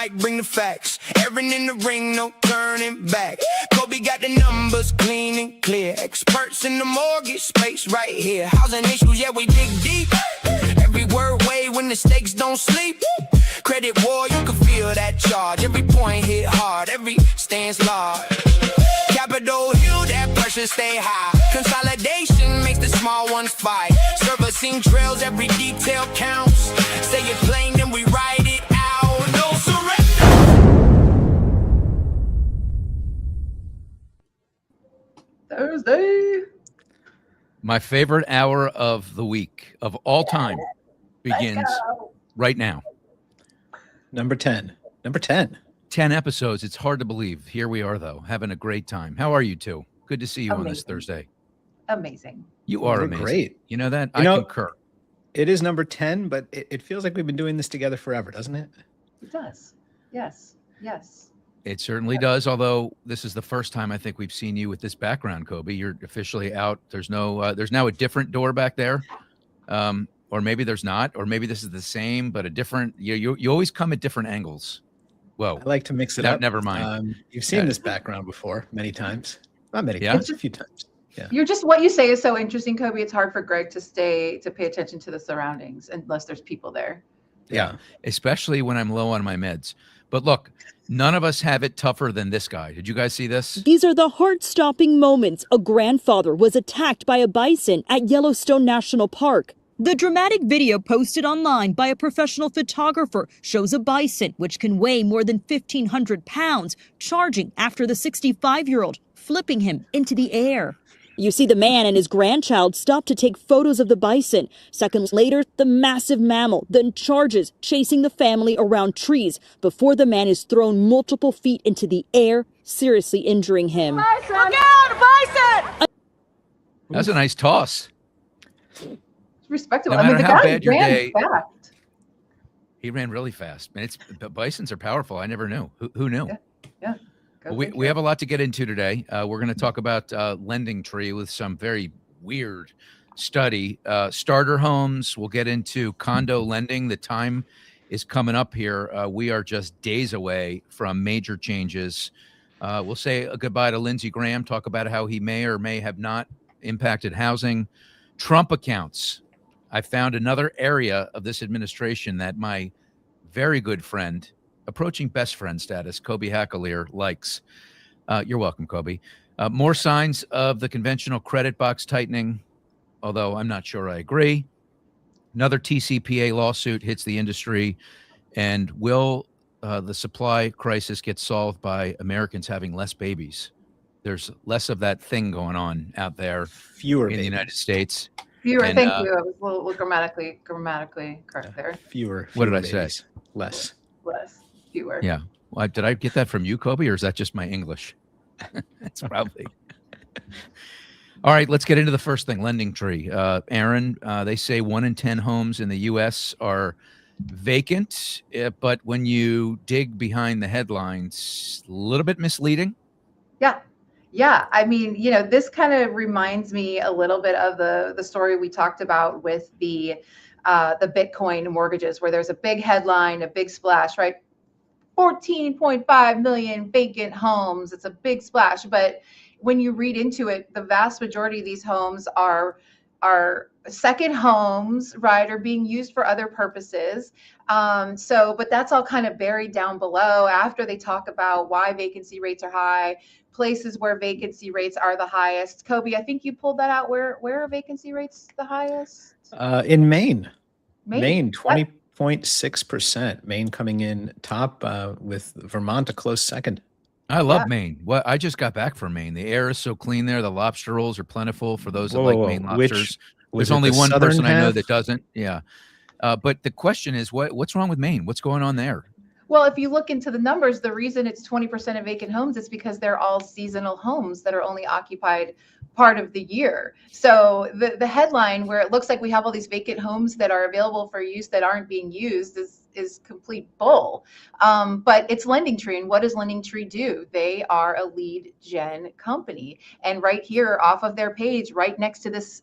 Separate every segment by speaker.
Speaker 1: mic, bring the facts. Aaron in the ring, no turning back. Kobe got the numbers clean and clear. Experts in the mortgage space right here. Housing issues, yeah, we dig deep. Every word weigh when the stakes don't sleep. Credit war, you can feel that charge. Every point hit hard, every stance large. Capitol Hill, that pressure stay high. Consolidation makes the small ones fight. Servicing trails, every detail counts. Say it plain, then we write it out. No surrender.
Speaker 2: Thursday.
Speaker 3: My favorite hour of the week of all time begins right now.
Speaker 4: Number 10.
Speaker 3: 10 episodes. It's hard to believe. Here we are, though, having a great time. How are you two? Good to see you on this Thursday.
Speaker 2: Amazing.
Speaker 3: You are amazing.
Speaker 4: Great.
Speaker 3: You know that? I concur.
Speaker 4: It is number 10, but it feels like we've been doing this together forever, doesn't it?
Speaker 2: It does. Yes.
Speaker 3: It certainly does, although this is the first time I think we've seen you with this background, Kobe. You're officially out. There's no there's now a different door back there. Or maybe there's not, or maybe this is the same, but a different, you always come at different angles. Whoa.
Speaker 4: I like to mix it up.
Speaker 3: Never mind.
Speaker 4: You've seen this background before many times. Not many times, a few times. Yeah.
Speaker 2: You're just, what you say is so interesting, Kobe. It's hard for Greg to pay attention to the surroundings unless there's people there.
Speaker 3: Yeah. Especially when I'm low on my meds. But look, none of us have it tougher than this guy. Did you guys see this?
Speaker 5: These are the heart-stopping moments. A grandfather was attacked by a bison at Yellowstone National Park. The dramatic video posted online by a professional photographer shows a bison, which can weigh more than 1,500 pounds, charging after the 65-year-old, flipping him into the air. You see the man and his grandchild stop to take photos of the bison. Seconds later, the massive mammal then charges, chasing the family around trees before the man is thrown multiple feet into the air, seriously injuring him.
Speaker 2: Bison! Look out, bison!
Speaker 3: That's a nice toss.
Speaker 2: Respectable.
Speaker 3: No matter how bad your day,
Speaker 2: fast.
Speaker 3: he ran really fast. Man, bisons are powerful. I never knew. Who knew?
Speaker 2: Yeah.
Speaker 3: We have a lot to get into today. We're going to talk about Lending Tree with some very weird study. Starter homes. We'll get into condo lending. The time is coming up here. We are just days away from major changes. We'll say a goodbye to Lindsey Graham, talk about how he may or may have not impacted housing. Trump accounts. I found another area of this administration that my very good friend, approaching best friend status, Kobe Hackalier, likes. You're welcome, Kobe. More signs of the conventional credit box tightening, although I'm not sure I agree. Another TCPA lawsuit hits the industry. And will the supply crisis get solved by Americans having less babies? There's less of that thing going on out there.
Speaker 4: Fewer
Speaker 3: in
Speaker 4: babies.
Speaker 3: the United States.
Speaker 2: Fewer, thank you. I was a little grammatically correct there.
Speaker 4: Fewer
Speaker 3: What did I
Speaker 4: babies.
Speaker 3: say?
Speaker 4: Less.
Speaker 2: Fewer.
Speaker 3: Yeah. Well, did I get that from you, Kobe, or is that just my English? That's probably. All right, let's get into the first thing, Lending Tree. Aaron, they say 1 in 10 homes in the U.S. are vacant, but when you dig behind the headlines, a little bit misleading.
Speaker 2: Yeah. I mean, this kind of reminds me a little bit of the story we talked about with the Bitcoin mortgages, where there's a big headline, a big splash, right? 14.5 million vacant homes. It's a big splash. But when you read into it, the vast majority of these homes are second homes, right, are being used for other purposes. But that's all kind of buried down below after they talk about why vacancy rates are high, places where vacancy rates are the highest. Kobe, I think you pulled that out. Where are vacancy rates the highest?
Speaker 4: In Maine, 20.6%. Maine coming in top, with Vermont a close second.
Speaker 3: I love Maine. Well, I just got back from Maine. The air is so clean there. The lobster rolls are plentiful for those that like Maine lobsters. There's only one person I know that doesn't. Yeah. But the question is, what's wrong with Maine? What's going on there?
Speaker 2: Well, if you look into the numbers, the reason it's 20% of vacant homes is because they're all seasonal homes that are only occupied part of the year. So the headline where it looks like we have all these vacant homes that are available for use that aren't being used is is complete bull. But it's LendingTree, and what does LendingTree do? They are a lead gen company, and right here off of their page, right next to this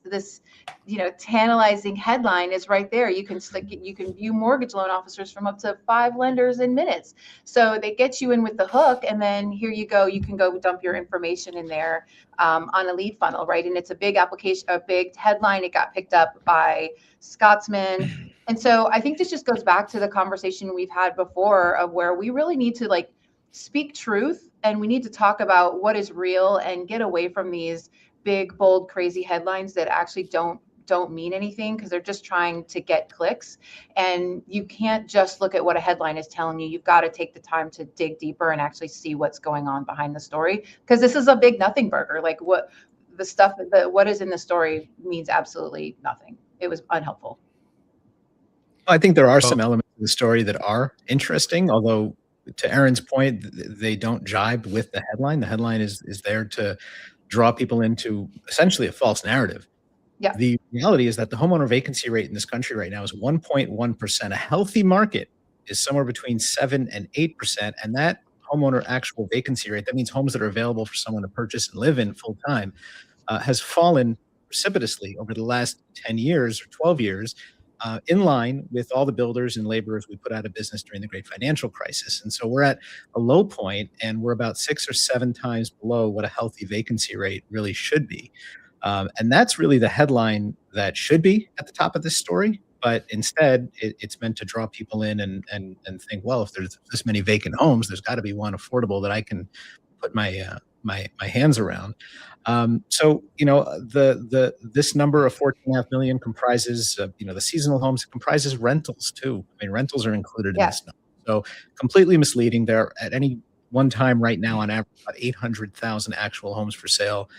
Speaker 2: tantalizing headline is right there. You can view mortgage loan officers from up to 5 lenders in minutes. So they get you in with the hook, and then here you go. You can go dump your information in there on a lead funnel, right? And it's a big application, a big headline. It got picked up by Scotsman. And so I think this just goes back to the conversation we've had before of where we really need to like speak truth, and we need to talk about what is real and get away from these big, bold, crazy headlines that actually don't mean anything because they're just trying to get clicks. And you can't just look at what a headline is telling you. You've got to take the time to dig deeper and actually see what's going on behind the story, because this is a big nothing burger. Like what is in the story means absolutely nothing. It was unhelpful.
Speaker 4: I think there are some elements of the story that are interesting, although to Erin's point, they don't jibe with the headline. The headline is there to draw people into essentially a false narrative.
Speaker 2: Yeah.
Speaker 4: The reality is that the homeowner vacancy rate in this country right now is 1.1%. A healthy market is somewhere between 7 and 8%. And that homeowner actual vacancy rate, that means homes that are available for someone to purchase and live in full time, has fallen precipitously over the last 10 years or 12 years, in line with all the builders and laborers we put out of business during the great financial crisis. And so we're at a low point, and we're about 6 or 7 times below what a healthy vacancy rate really should be. And that's really the headline that should be at the top of this story. But instead, it's meant to draw people in and think, well, if there's this many vacant homes, there's got to be one affordable that I can put my hands around. So, this number of 14.5 million comprises, the seasonal homes. It comprises rentals too. I mean, rentals are included in this number. So completely misleading. There at any one time right now, on average, about 800,000 actual homes for sale,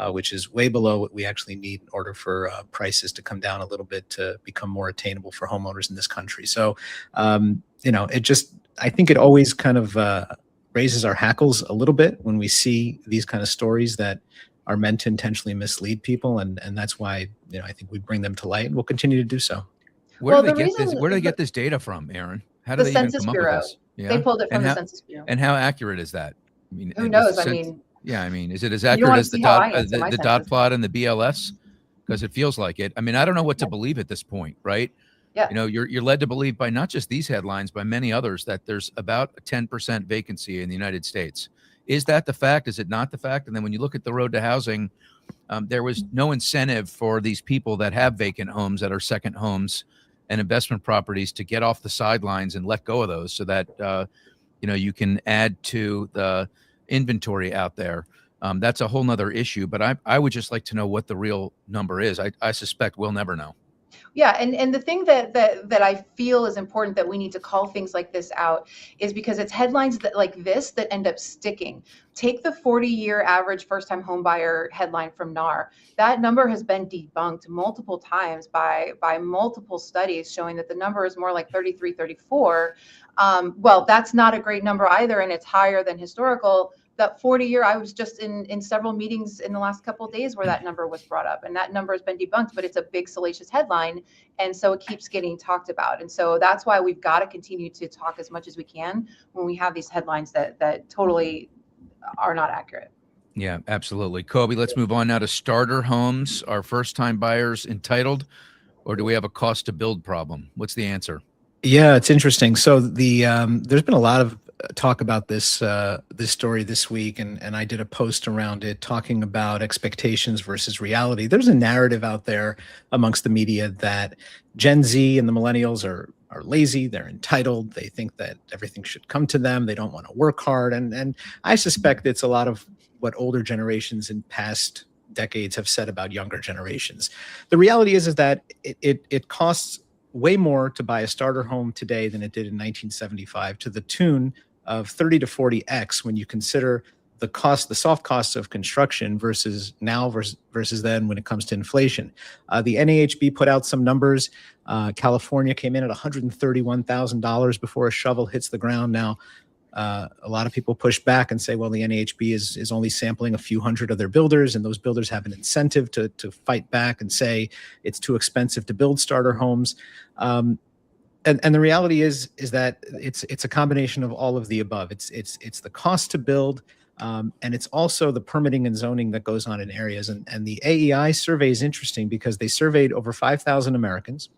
Speaker 4: which is way below what we actually need in order for prices to come down a little bit to become more attainable for homeowners in this country. So, I think it always kind of raises our hackles a little bit when we see these kind of stories that are meant to intentionally mislead people, and that's why I think we bring them to light, and we'll continue to do so.
Speaker 3: Where do they get this data from, Erin? How do they even come up with this? Yeah.
Speaker 2: They pulled it from the Census Bureau.
Speaker 3: And how accurate is that? I mean,
Speaker 2: who knows?
Speaker 3: Is it as accurate as the dot plot and the BLS? Because it feels like it. I mean, I don't know what to believe at this point, right?
Speaker 2: Yeah.
Speaker 3: You're led to believe by not just these headlines, by many others, that there's about a 10% vacancy in the United States. Is that the fact? Is it not the fact? And then when you look at the road to housing, there was no incentive for these people that have vacant homes, that are second homes and investment properties, to get off the sidelines and let go of those so that, you can add to the inventory out there. That's a whole nother issue, but I would just like to know what the real number is. I suspect we'll never know.
Speaker 2: Yeah, and the thing that I feel is important that we need to call things like this out is because it's headlines that like this that end up sticking. Take the 40-year average first-time home buyer headline from NAR. That number has been debunked multiple times by multiple studies showing that the number is more like 33, 34. Well, that's not a great number either, and it's higher than historical. That 40-year, I was just in several meetings in the last couple of days where that number was brought up, and that number has been debunked, but it's a big salacious headline, and so it keeps getting talked about. And so that's why we've got to continue to talk as much as we can when we have these headlines that totally are not accurate.
Speaker 3: Yeah, absolutely. Kobe, let's move on now to starter homes. Are first-time buyers entitled, or do we have a cost to build problem? What's the answer?
Speaker 4: Yeah, it's interesting. So there's been a lot of talk about this story this week, and I did a post around it talking about expectations versus reality. There's a narrative out there amongst the media that Gen Z and the millennials are lazy, they're entitled, they think that everything should come to them, they don't want to work hard, and I suspect it's a lot of what older generations in past decades have said about younger generations. The reality is that it costs way more to buy a starter home today than it did in 1975, to the tune of 30 to 40x when you consider the soft costs of construction versus now versus then when it comes to inflation. The NAHB put out some numbers. California came in at $131,000 before a shovel hits the ground. Now, a lot of people push back and say, well, the NAHB is only sampling a few hundred of their builders, and those builders have an incentive to fight back and say it's too expensive to build starter homes. and the reality is that it's a combination of all of the above. It's the cost to build, and it's also the permitting and zoning that goes on in areas. And the AEI survey is interesting because they surveyed over 5,000 Americans,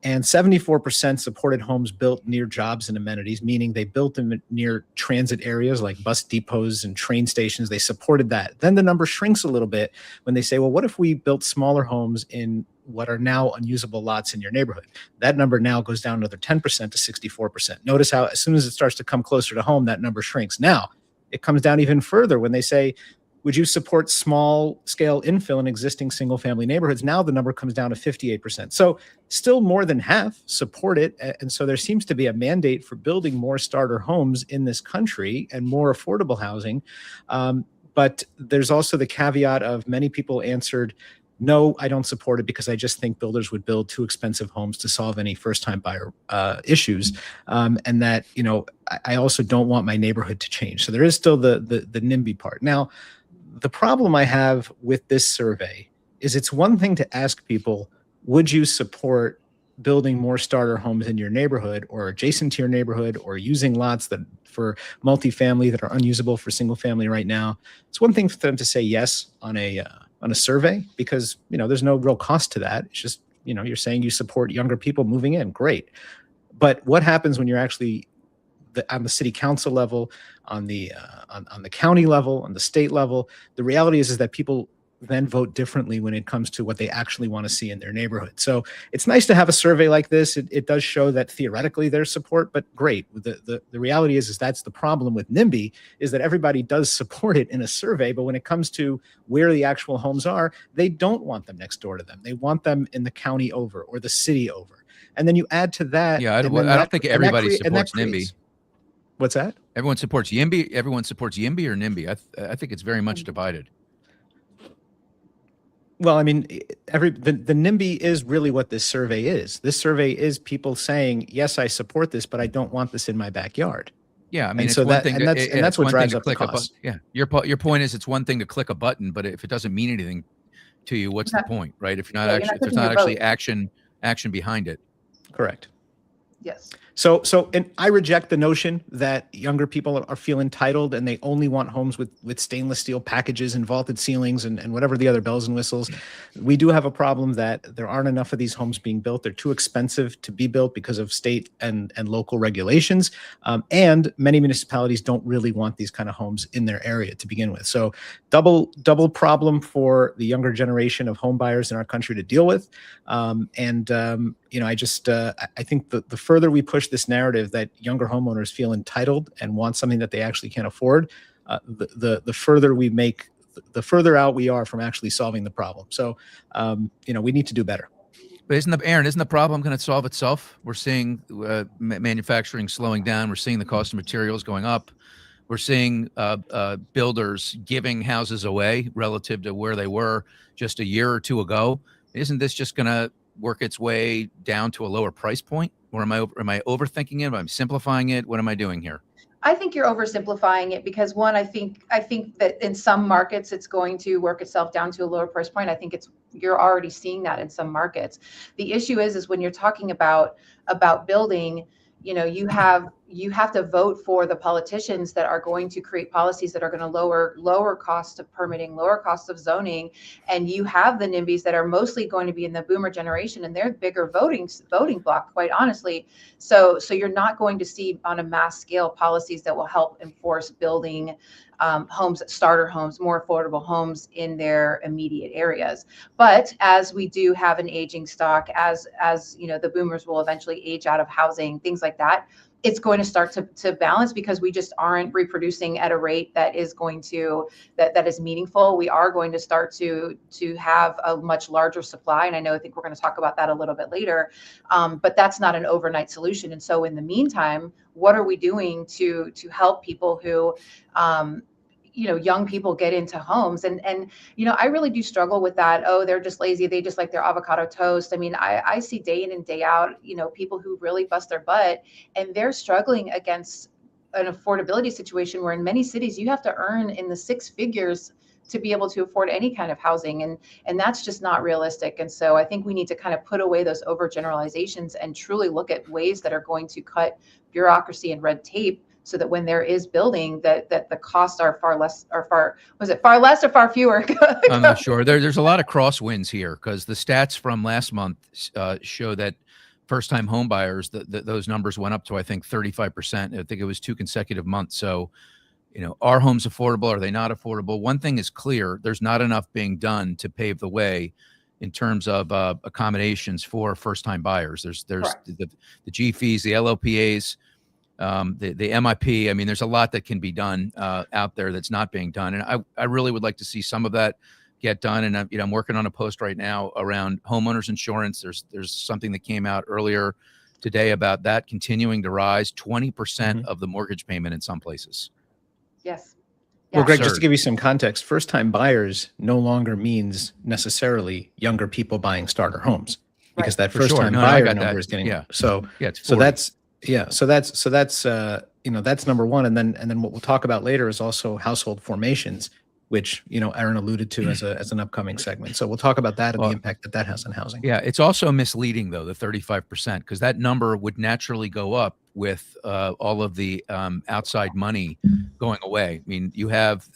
Speaker 4: and 74% supported homes built near jobs and amenities, meaning they built them near transit areas like bus depots and train stations. They supported that. Then the number shrinks a little bit when they say, well, what if we built smaller homes in what are now unusable lots in your neighborhood? That number now goes down another 10% to 64%. Notice how as soon as it starts to come closer to home, that number shrinks. Now, it comes down even further when they say, would you support small scale infill in existing single family neighborhoods? Now the number comes down to 58%. So still more than half support it. And so there seems to be a mandate for building more starter homes in this country and more affordable housing. But there's also the caveat of many people answered, no, I don't support it because I just think builders would build too expensive homes to solve any first-time buyer issues, and that I also don't want my neighborhood to change. So there is still the NIMBY part. Now, the problem I have with this survey is it's one thing to ask people, would you support building more starter homes in your neighborhood or adjacent to your neighborhood or using lots that for multifamily that are unusable for single family right now? It's one thing for them to say yes on a survey because there's no real cost to that. It's just you're saying you support younger people moving in. Great. But what happens when you're actually on the city council level, on the county level, on the state level? The reality is that people then vote differently when it comes to what they actually want to see in their neighborhood. So it's nice to have a survey like this. It does show that theoretically there's support, but great. The reality is that's the problem with NIMBY, is that everybody does support it in a survey, but when it comes to where the actual homes are, they don't want them next door to them. They want them in the county over or the city over. And then you add to that.
Speaker 3: Yeah, I don't think everybody supports NIMBY.
Speaker 4: What's that?
Speaker 3: Everyone supports YIMBY. Everyone supports YIMBY or NIMBY. I think it's very much divided.
Speaker 4: Well, I mean, the NIMBY is really what this survey is. This survey is people saying, yes, I support this, but I don't want this in my backyard.
Speaker 3: Yeah, I mean,
Speaker 4: and that's what drives up the cost.
Speaker 3: Yeah, your point is it's one thing to click a button, but if it doesn't mean anything to you, what's the point, right? If if there's not actually action behind it.
Speaker 4: Correct.
Speaker 2: Yes.
Speaker 4: So, and I reject the notion that younger people feel entitled and they only want homes with stainless steel packages and vaulted ceilings and whatever the other bells and whistles. We do have a problem that there aren't enough of these homes being built. They're too expensive to be built because of state and local regulations. And many municipalities don't really want these kind of homes in their area to begin with. So double problem for the younger generation of home buyers in our country to deal with. I think the further we push this narrative that younger homeowners feel entitled and want something that they actually can't afford, the further out we are from actually solving the problem. So, we need to do better.
Speaker 3: But isn't the problem going to solve itself? We're seeing manufacturing slowing down. We're seeing the cost of materials going up. We're seeing builders giving houses away relative to where they were just a year or two ago. Isn't this just going to work its way down to a lower price point? Or am I overthinking it? Am I simplifying it? What am I doing here?
Speaker 2: I think you're oversimplifying it because one, I think that in some markets it's going to work itself down to a lower price point. I think you're already seeing that in some markets. The issue is when you're talking about building, you have to vote for the politicians that are going to create policies that are going to lower cost of permitting, lower cost of zoning, and you have the NIMBYs that are mostly going to be in the boomer generation, and they're bigger voting block, quite honestly. So you're not going to see on a mass scale policies that will help enforce building homes, starter homes, more affordable homes in their immediate areas. But as we do have an aging stock, as the boomers will eventually age out of housing, things like that, it's going to start to balance because we just aren't reproducing at a rate that is going to that is meaningful. We are going to start to have a much larger supply, and I think we're going to talk about that a little bit later. But that's not an overnight solution. And so in the meantime, what are we doing to help people who young people get into homes? And I really do struggle with that. Oh, they're just lazy. They just like their avocado toast. I mean, I see day in and day out, people who really bust their butt, and they're struggling against an affordability situation where in many cities you have to earn in the six figures to be able to afford any kind of housing. And that's just not realistic. And so I think we need to kind of put away those overgeneralizations and truly look at ways that are going to cut bureaucracy and red tape, so that when there is building, that the costs are far less, or far less or far fewer?
Speaker 3: I'm not sure. There's a lot of crosswinds here, because the stats from last month show that first-time home buyers, those numbers went up to, I think, 35%. I think it was 2 consecutive months. So, are homes affordable? Are they not affordable? One thing is clear: there's not enough being done to pave the way in terms of accommodations for first-time buyers. There's the G fees, the LOPAs, the MIP. I mean, there's a lot that can be done out there that's not being done, and I really would like to see some of that get done. And I'm working on a post right now around homeowners insurance. There's something that came out earlier today about that continuing to rise, 20% of the mortgage payment in some places.
Speaker 2: Yes.
Speaker 4: Well, Greg, just
Speaker 3: Absurd.
Speaker 4: to give you some context, first-time buyers no longer means necessarily younger people buying starter homes, because that
Speaker 3: For sure.
Speaker 4: first-time
Speaker 3: No, I
Speaker 4: buyer
Speaker 3: got
Speaker 4: number
Speaker 3: that.
Speaker 4: is getting
Speaker 3: Yeah.
Speaker 4: so.
Speaker 3: Yeah, it's
Speaker 4: So
Speaker 3: 40.
Speaker 4: that's that's number one, and then what we'll talk about later is also household formations, which Aaron alluded to as an upcoming segment. So we'll talk about that and the impact that has on housing.
Speaker 3: Yeah, it's also misleading, though, the 35%, because that number would naturally go up with all of the outside money going away. I mean, you have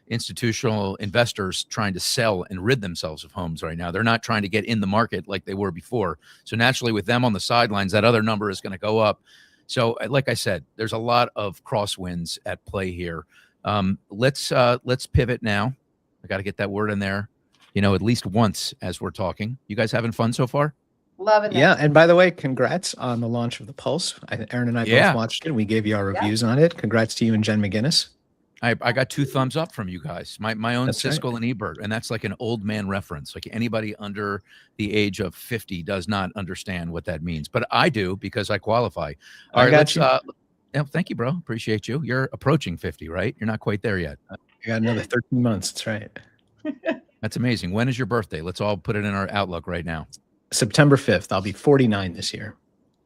Speaker 3: institutional investors trying to sell and rid themselves of homes right now. They're not trying to get in the market like they were before. So naturally, with them on the sidelines, that other number is going to go up. So like I said, there's a lot of crosswinds at play here. Let's pivot now. I got to get that word in there, at least once as we're talking. You guys having fun so far?
Speaker 2: Loving it.
Speaker 4: Yeah, and by the way, congrats on the launch of the Pulse. Aaron and I both watched it. We gave you our reviews on it. Congrats to you and Jen McGinnis.
Speaker 3: I got 2 thumbs up from you guys. My own
Speaker 4: That's
Speaker 3: Siskel
Speaker 4: right.
Speaker 3: and Ebert, and that's like an old man reference. Like anybody under the age of 50 does not understand what that means, but I do, because I qualify. All right, let's. Yeah, thank you, bro. Appreciate you. You're approaching 50, right? You're not quite there yet.
Speaker 4: I got another 13 months. That's right.
Speaker 3: That's amazing. When is your birthday? Let's all put it in our Outlook right now.
Speaker 4: September 5th. I'll be 49 this year.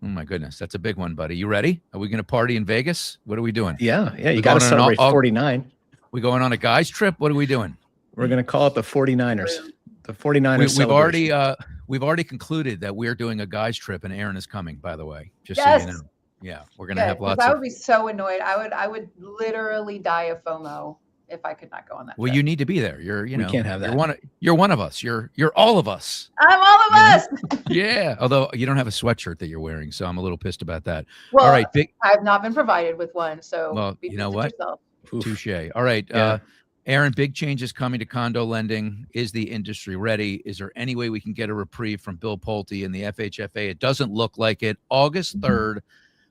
Speaker 3: Oh my goodness, that's a big one, buddy. You ready? Are we going to party in Vegas? What are we doing?
Speaker 4: Yeah. You got to celebrate 49.
Speaker 3: We going on a guys trip? What are we doing?
Speaker 4: We're going to call it the 49ers. The 49ers.
Speaker 3: We've already concluded that we're doing a guys trip, and Aaron is coming, by the way. Just
Speaker 2: Yes.
Speaker 3: so you know. Yeah, we're going to have lots
Speaker 2: I
Speaker 3: of.
Speaker 2: would be so annoyed. I would literally die of FOMO if I could not go on that.
Speaker 3: Well,
Speaker 2: trip.
Speaker 3: you need to be there. We
Speaker 4: can't have that.
Speaker 3: You're one of us. You're all of us.
Speaker 2: I'm all of us.
Speaker 3: Yeah. Although you don't have a sweatshirt that you're wearing, so I'm a little pissed about that.
Speaker 2: Well,
Speaker 3: all right,
Speaker 2: I've not been provided with one, so.
Speaker 3: Well, you know what?
Speaker 4: Oof.
Speaker 3: Touche. All right.
Speaker 4: Yeah.
Speaker 3: Aaron, big changes coming to condo lending. Is the industry ready? Is there any way we can get a reprieve from Bill Pulte and the FHFA? It doesn't look like it. August 3rd,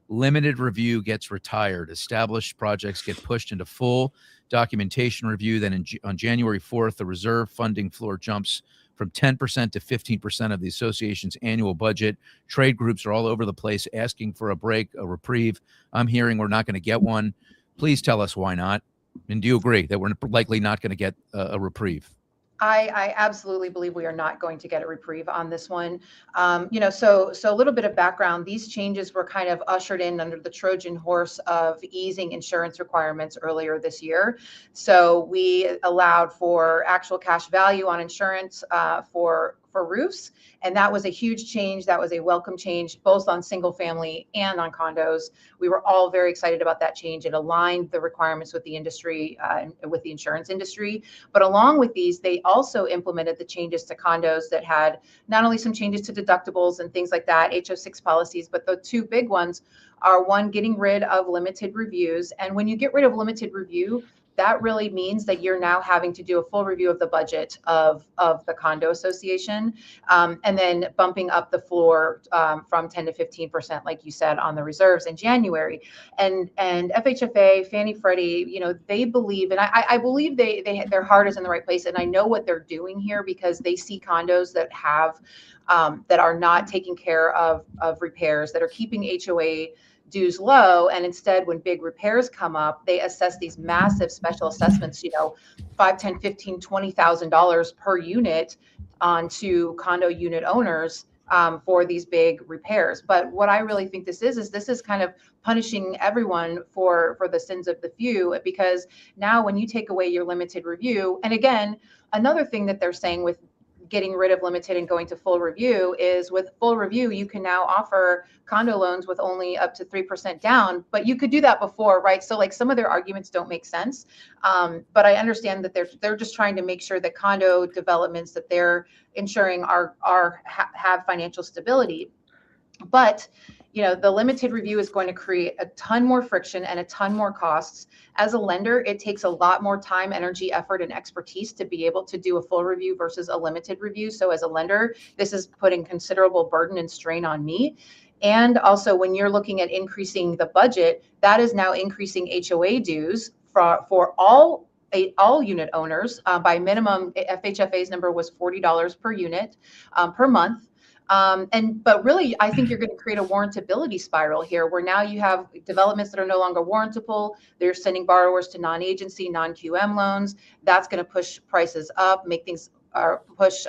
Speaker 3: limited review gets retired. Established projects get pushed into full documentation review. Then on January 4th, the reserve funding floor jumps from 10% to 15% of the association's annual budget. Trade groups are all over the place asking for a break, a reprieve. I'm hearing we're not going to get one. Please tell us why not. And do you agree that we're likely not going to get a reprieve?
Speaker 2: I absolutely believe we are not going to get a reprieve on this one. So a little bit of background. These changes were kind of ushered in under the Trojan horse of easing insurance requirements earlier this year. So we allowed for actual cash value on insurance for roofs. And that was a huge change. That was a welcome change, both on single family and on condos. We were all very excited about that change. It aligned the requirements with the industry, with the insurance industry. But along with these, they also implemented the changes to condos that had not only some changes to deductibles and things like that, HO6 policies, but the 2 big ones are, one, getting rid of limited reviews. And when you get rid of limited review, that really means that you're now having to do a full review of the budget of the condo association, and then bumping up the floor from 10 to 15%, like you said, on the reserves in January. And FHFA, Fannie Freddie, they believe, and I believe their heart is in the right place, and I know what they're doing here, because they see condos that have that are not taking care of repairs, that are keeping HOA dues low, and instead, when big repairs come up, they assess these massive special assessments, $5, $10, $15, $20,000 per unit onto condo unit owners for these big repairs. But what I really think this is kind of punishing everyone for the sins of the few, because now when you take away your limited review, and again, another thing that they're saying with getting rid of limited and going to full review is with full review, you can now offer condo loans with only up to 3% down, but you could do that before, right? So like some of their arguments don't make sense. But I understand that they're just trying to make sure that condo developments that they're ensuring have financial stability. But the limited review is going to create a ton more friction and a ton more costs. As a lender, it takes a lot more time, energy, effort, and expertise to be able to do a full review versus a limited review. So as a lender, this is putting considerable burden and strain on me. And also when you're looking at increasing the budget, that is now increasing HOA dues for all unit owners by minimum. FHFA's number was $40 per unit per month. But really, I think you're going to create a warrantability spiral here where now you have developments that are no longer warrantable. They're sending borrowers to non-agency, non-QM loans. That's going to push prices up, make things push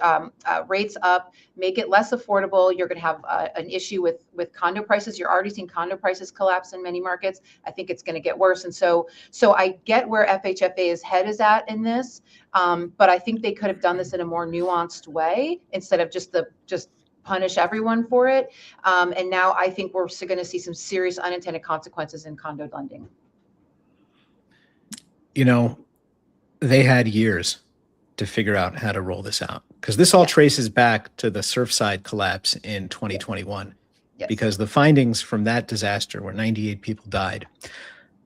Speaker 2: rates up, make it less affordable. You're going to have an issue with condo prices. You're already seeing condo prices collapse in many markets. I think it's going to get worse. And so I get where FHFA's head is at in this, but I think they could have done this in a more nuanced way instead of just punish everyone for it. And now I think we're going to see some serious unintended consequences in condo lending.
Speaker 4: They had years to figure out how to roll this out, because this all traces back to the Surfside collapse in 2021.
Speaker 2: Yes.
Speaker 4: Because the findings from that disaster, where 98 people died,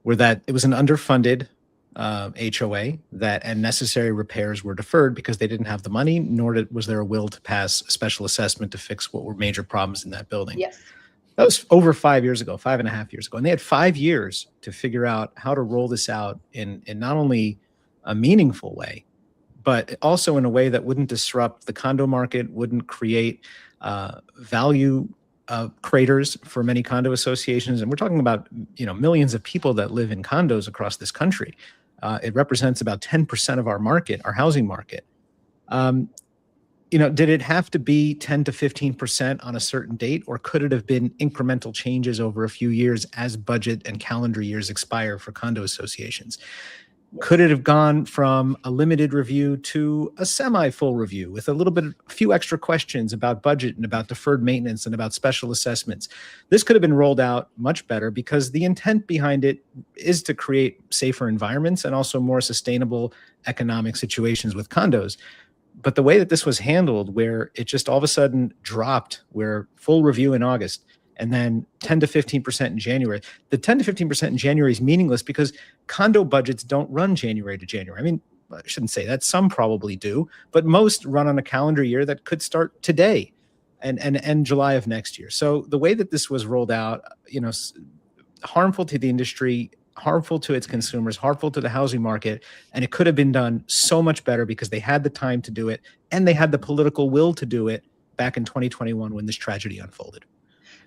Speaker 4: were that it was an underfunded HOA, and necessary repairs were deferred because they didn't have the money, nor was there a will to pass a special assessment to fix what were major problems in that building.
Speaker 2: Yes.
Speaker 4: That was over 5 years ago, 5.5 years ago. And they had 5 years to figure out how to roll this out in not only a meaningful way, but also in a way that wouldn't disrupt the condo market, wouldn't create value craters for many condo associations. And we're talking about millions of people that live in condos across this country. It represents about 10% of our market, our housing market. Did it have to be 10 to 15% on a certain date, or could it have been incremental changes over a few years as budget and calendar years expire for condo associations? Could it have gone from a limited review to a semi-full review with a few extra questions about budget and about deferred maintenance and about special assessments? This could have been rolled out much better, because the intent behind it is to create safer environments and also more sustainable economic situations with condos. But the way that this was handled, where it just all of a sudden dropped, where full review in August, and then 10 to 15% in January. The 10 to 15% in January is meaningless because condo budgets don't run January to January. I mean, I shouldn't say that. Some probably do, but most run on a calendar year that could start today and end July of next year. So the way that this was rolled out, harmful to the industry, harmful to its consumers, harmful to the housing market. And it could have been done so much better because they had the time to do it and they had the political will to do it back in 2021 when this tragedy unfolded.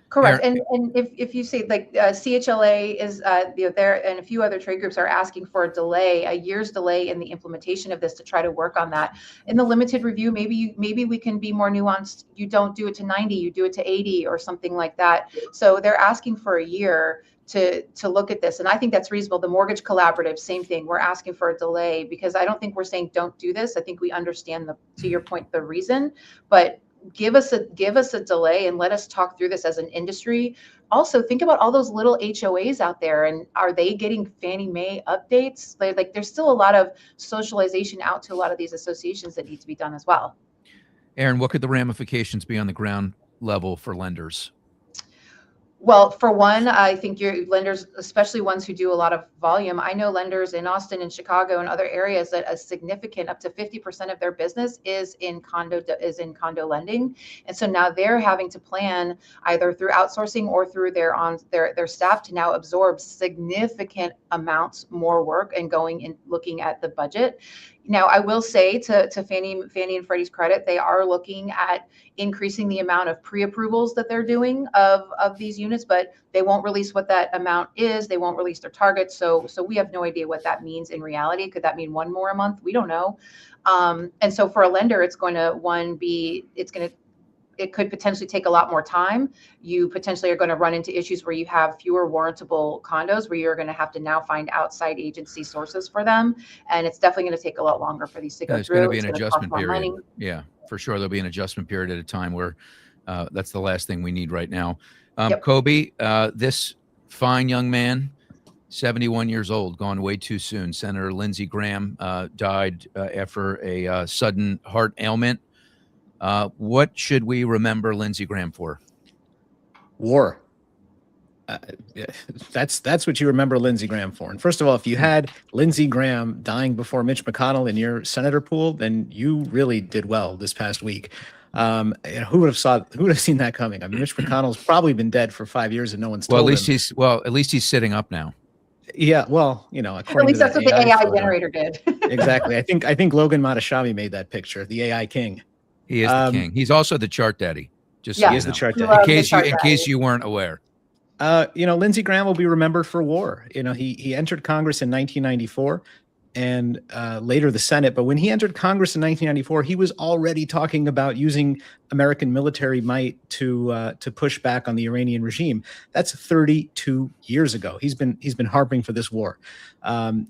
Speaker 2: Correct. And if you say like CHLA is there, and a few other trade groups are asking for a year's delay in the implementation of this to try to work on that. In the limited review, maybe we can be more nuanced. You don't do it to 90, you do it to 80 or something like that. So they're asking for a year to look at this. And I think that's reasonable. The mortgage collaborative, same thing. We're asking for a delay because I don't think we're saying don't do this. I think we understand to your point, the reason, but give us a delay and let us talk through this as an industry. Also, think about all those little HOAs out there, and are they getting Fannie Mae updates? There's still a lot of socialization out to a lot of these associations that need to be done as well.
Speaker 3: Aaron, what could the ramifications be on the ground level for lenders?
Speaker 2: Well, for one, I think your lenders, especially ones who do a lot of volume, I know lenders in Austin and Chicago and other areas that a significant up to 50% of their business is in condo lending. And so now they're having to plan either through outsourcing or through their staff to now absorb significant amounts more work and going and looking at the budget. Now, I will say to Fannie and Freddie's credit, they are looking at increasing the amount of pre-approvals that they're doing of these units, but they won't release what that amount is. They won't release their targets. So we have no idea what that means in reality. Could that mean one more a month? We don't know. And so for a lender, it's going to it could potentially take a lot more time. You potentially are going to run into issues where you have fewer warrantable condos, where you're going to have to now find outside agency sources for them. And it's definitely going to take a lot longer for these to go
Speaker 3: There's
Speaker 2: through.
Speaker 3: going to be
Speaker 2: It's
Speaker 3: an
Speaker 2: gonna cost
Speaker 3: adjustment
Speaker 2: more
Speaker 3: period.
Speaker 2: money.
Speaker 3: Yeah, for sure. There'll be an adjustment period at a time where that's the last thing we need right now.
Speaker 2: Yep.
Speaker 3: Kobe, this fine young man, 71 years old, gone way too soon. Senator Lindsey Graham died after a sudden heart ailment. What should we remember Lindsey Graham for?
Speaker 4: War. That's what you remember Lindsey Graham for. And first of all, if you had Lindsey Graham dying before Mitch McConnell in your senator pool, then you really did well this past week. Who would have seen that coming? I mean, Mitch McConnell's probably been dead for 5 years and no one's told him.
Speaker 3: At least he's sitting up now.
Speaker 4: Yeah, well,
Speaker 2: At least that's what the AI generator did.
Speaker 4: Exactly. I think Logan Matashami made that picture, the AI king.
Speaker 3: He is the king. He's also the chart daddy. Just
Speaker 2: Yeah.
Speaker 3: so
Speaker 4: He
Speaker 3: you
Speaker 4: is the
Speaker 3: know.
Speaker 4: chart
Speaker 2: He
Speaker 4: daddy.
Speaker 2: loves
Speaker 3: In case you weren't aware.
Speaker 4: Lindsey Graham will be remembered for war. He entered Congress in 1994 and later the Senate. But when he entered Congress in 1994, he was already talking about using American military might to push back on the Iranian regime. That's 32 years ago. He's been harping for this war.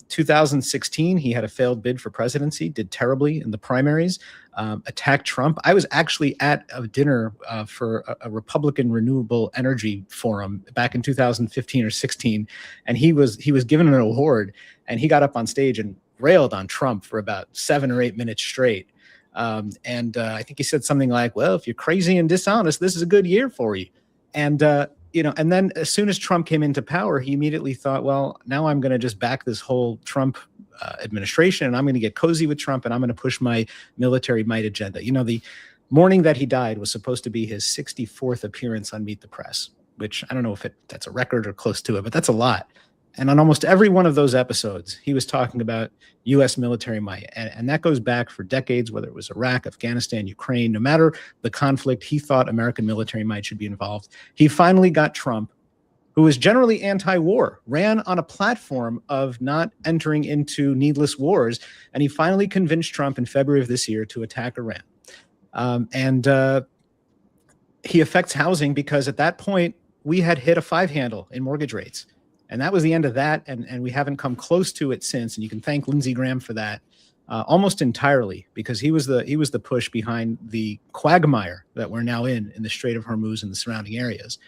Speaker 4: 2016, he had a failed bid for presidency, did terribly in the primaries, attacked Trump. I was actually at a dinner for a Republican renewable energy forum back in 2015 or 16, and he was given an award, and he got up on stage and railed on Trump for about 7 or 8 minutes straight. I think he said something like, "Well, if you're crazy and dishonest, this is a good year for you." And then as soon as Trump came into power, he immediately thought, well, now I'm going to just back this whole Trump administration, and I'm going to get cozy with Trump, and I'm going to push my military might agenda. The morning that he died was supposed to be his 64th appearance on Meet the Press, which I don't know if that's a record or close to it, but that's a lot. And on almost every one of those episodes, he was talking about U.S. military might. And that goes back for decades, whether it was Iraq, Afghanistan, Ukraine, no matter the conflict, he thought American military might should be involved. He finally got Trump, who was generally anti-war, ran on a platform of not entering into needless wars. And he finally convinced Trump in February of this year to attack Iran. He affects housing because at that point, we had hit a 5-handle in mortgage rates. And that was the end of that, and we haven't come close to it since. And you can thank Lindsey Graham for that almost entirely, because he was the push behind the quagmire that we're now in the Strait of Hormuz and the surrounding areas.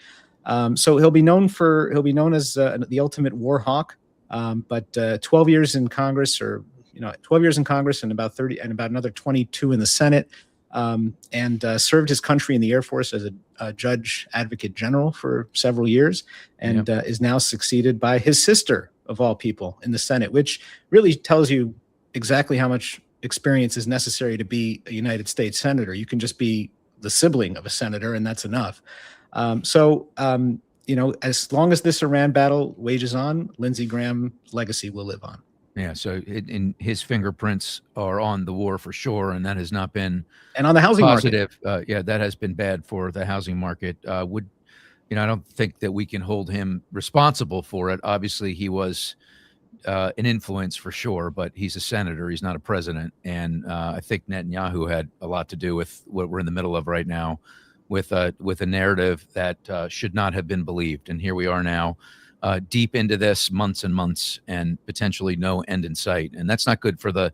Speaker 4: So he'll be known as the ultimate war hawk. But 12 years in Congress, 12 years in Congress, and about another 22 in the Senate. And served his country in the Air Force as a judge advocate general for several years, and is now succeeded by his sister, of all people, in the Senate, which really tells you exactly how much experience is necessary to be a United States senator. You can just be the sibling of a senator, and that's enough. As long as this Iran battle wages on, Lindsey Graham's legacy will live on.
Speaker 3: Yeah, so his fingerprints are on the war for sure, and that has not been
Speaker 4: and on the housing
Speaker 3: positive.
Speaker 4: market.
Speaker 3: That has been bad for the housing market. I don't think that we can hold him responsible for it. Obviously, he was an influence for sure, but he's a senator. He's not a president, and I think Netanyahu had a lot to do with what we're in the middle of right now, with a narrative that should not have been believed. And here we are now. Deep into this, months and months, and potentially no end in sight, and that's not good for the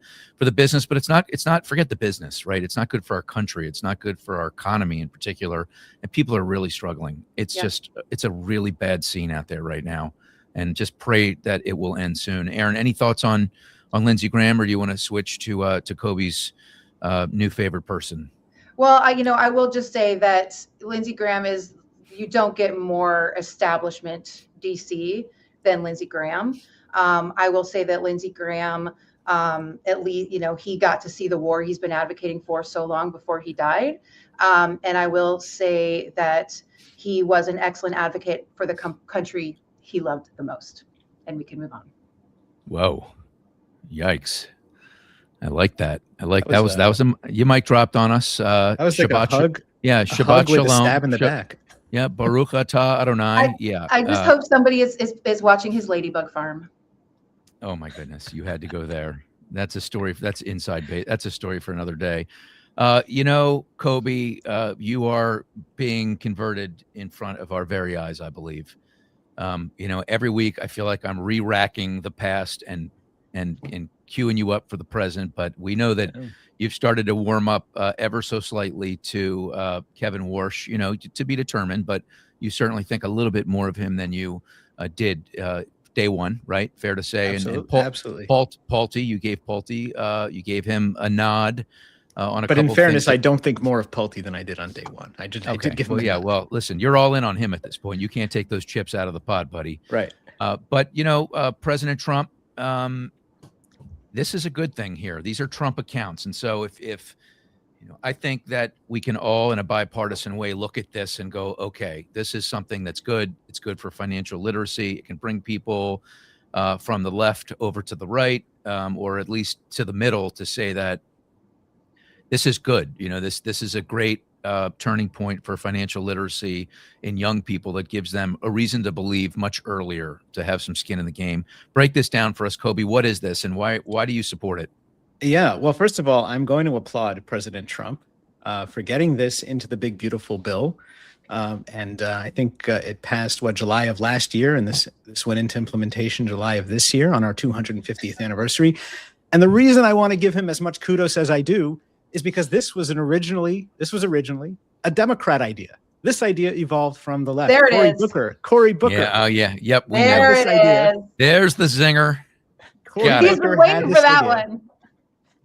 Speaker 3: business. But it's not. Forget the business, right? It's not good for our country. It's not good for our economy in particular, and people are really struggling. It's a really bad scene out there right now, and just pray that it will end soon. Aaron, any thoughts on Lindsey Graham, or do you want to switch to Kobe's new favorite person?
Speaker 2: Well, I will just say that Lindsey Graham is. You don't get more establishment DC than Lindsey Graham. I will say that Lindsey Graham, at least, he got to see the war he's been advocating for so long before he died. And I will say that he was an excellent advocate for the country he loved the most. And we can move on.
Speaker 3: Whoa. Yikes. I like that. That was you mic dropped on us.
Speaker 4: That was like a hug.
Speaker 3: Yeah. Shabbat
Speaker 4: shalom.
Speaker 3: with a
Speaker 4: stab in the back.
Speaker 3: Yeah, Baruch Atah Adonai.
Speaker 2: I just hope somebody is watching his ladybug farm.
Speaker 3: Oh my goodness, you had to go there. That's a story. That's inside base. That's a story for another day. Kobe, you are being converted in front of our very eyes, I believe. Every week I feel like I'm re-racking the past and queuing you up for the present. But we know that you've started to warm up ever so slightly to Kevin Warsh, to be determined. But you certainly think a little bit more of him than you did day one, right? Fair to say.
Speaker 4: Absolutely.
Speaker 3: Paulty, you gave Paulty, you gave him a nod. On a
Speaker 4: but
Speaker 3: couple
Speaker 4: in fairness,
Speaker 3: I
Speaker 4: don't think more of Pulte than I did on day one. I did give him.
Speaker 3: Well, yeah. Well, listen, you're all in on him at this point. You can't take those chips out of the pot, buddy.
Speaker 4: Right.
Speaker 3: But President Trump, this is a good thing here. These are Trump accounts, and so if I think that we can all, in a bipartisan way, look at this and go, okay, this is something that's good. It's good for financial literacy. It can bring people from the left over to the right, or at least to the middle, to say that this is good. This is a great turning point for financial literacy in young people that gives them a reason to believe much earlier, to have some skin in the game. Break this down for us, Kobe. What is this, and why do you support it?
Speaker 4: Yeah, well, first of all, I'm going to applaud President Trump for getting this into the big, beautiful bill. And I think it passed, July of last year, and this went into implementation July of this year on our 250th anniversary. And the reason I want to give him as much kudos as I do is because this was originally a Democrat idea. This idea evolved from the left.
Speaker 2: There it is.
Speaker 4: Cory Booker.
Speaker 3: Yeah. Oh, yeah. Yep. We
Speaker 2: There
Speaker 3: know
Speaker 2: it
Speaker 3: this.
Speaker 2: is.
Speaker 3: There's the zinger.
Speaker 2: He's been waiting for that one.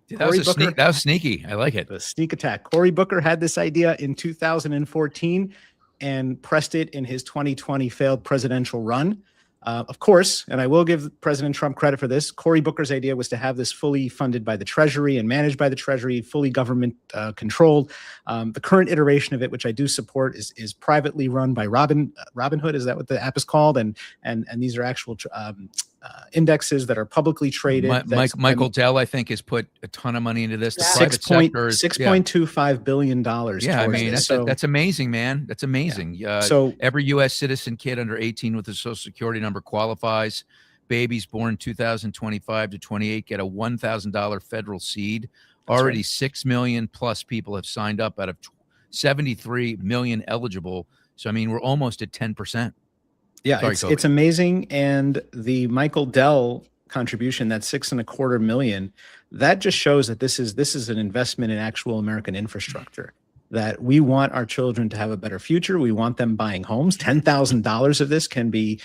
Speaker 3: Dude, that was sneaky. I like it.
Speaker 4: The sneak attack. Cory Booker had this idea in 2014 and pressed it in his 2020 failed presidential run. Of course, and I will give President Trump credit for this, Cory Booker's idea was to have this fully funded by the Treasury and managed by the Treasury, fully government controlled. The current iteration of it, which I do support, is privately run by Robinhood. Is that what the app is called? And these are actual indexes that are publicly traded.
Speaker 3: Michael Dell, I think, has put a ton of money into this.
Speaker 2: Yeah.
Speaker 3: The private sector is
Speaker 4: $6.25 billion.
Speaker 3: Yeah, I mean, that's amazing, man. That's amazing.
Speaker 4: Yeah. So
Speaker 3: every U.S. citizen kid under 18 with a Social Security number qualifies. Babies born 2025 to 28 get a $1,000 federal seed. Already right. 6 million plus people have signed up out of 73 million eligible. So, I mean, we're almost at 10%.
Speaker 4: Yeah, it's amazing. And the Michael Dell contribution, that $6.25 million, that just shows that this is an investment in actual American infrastructure, that we want our children to have a better future. We want them buying homes. $10,000 of this can be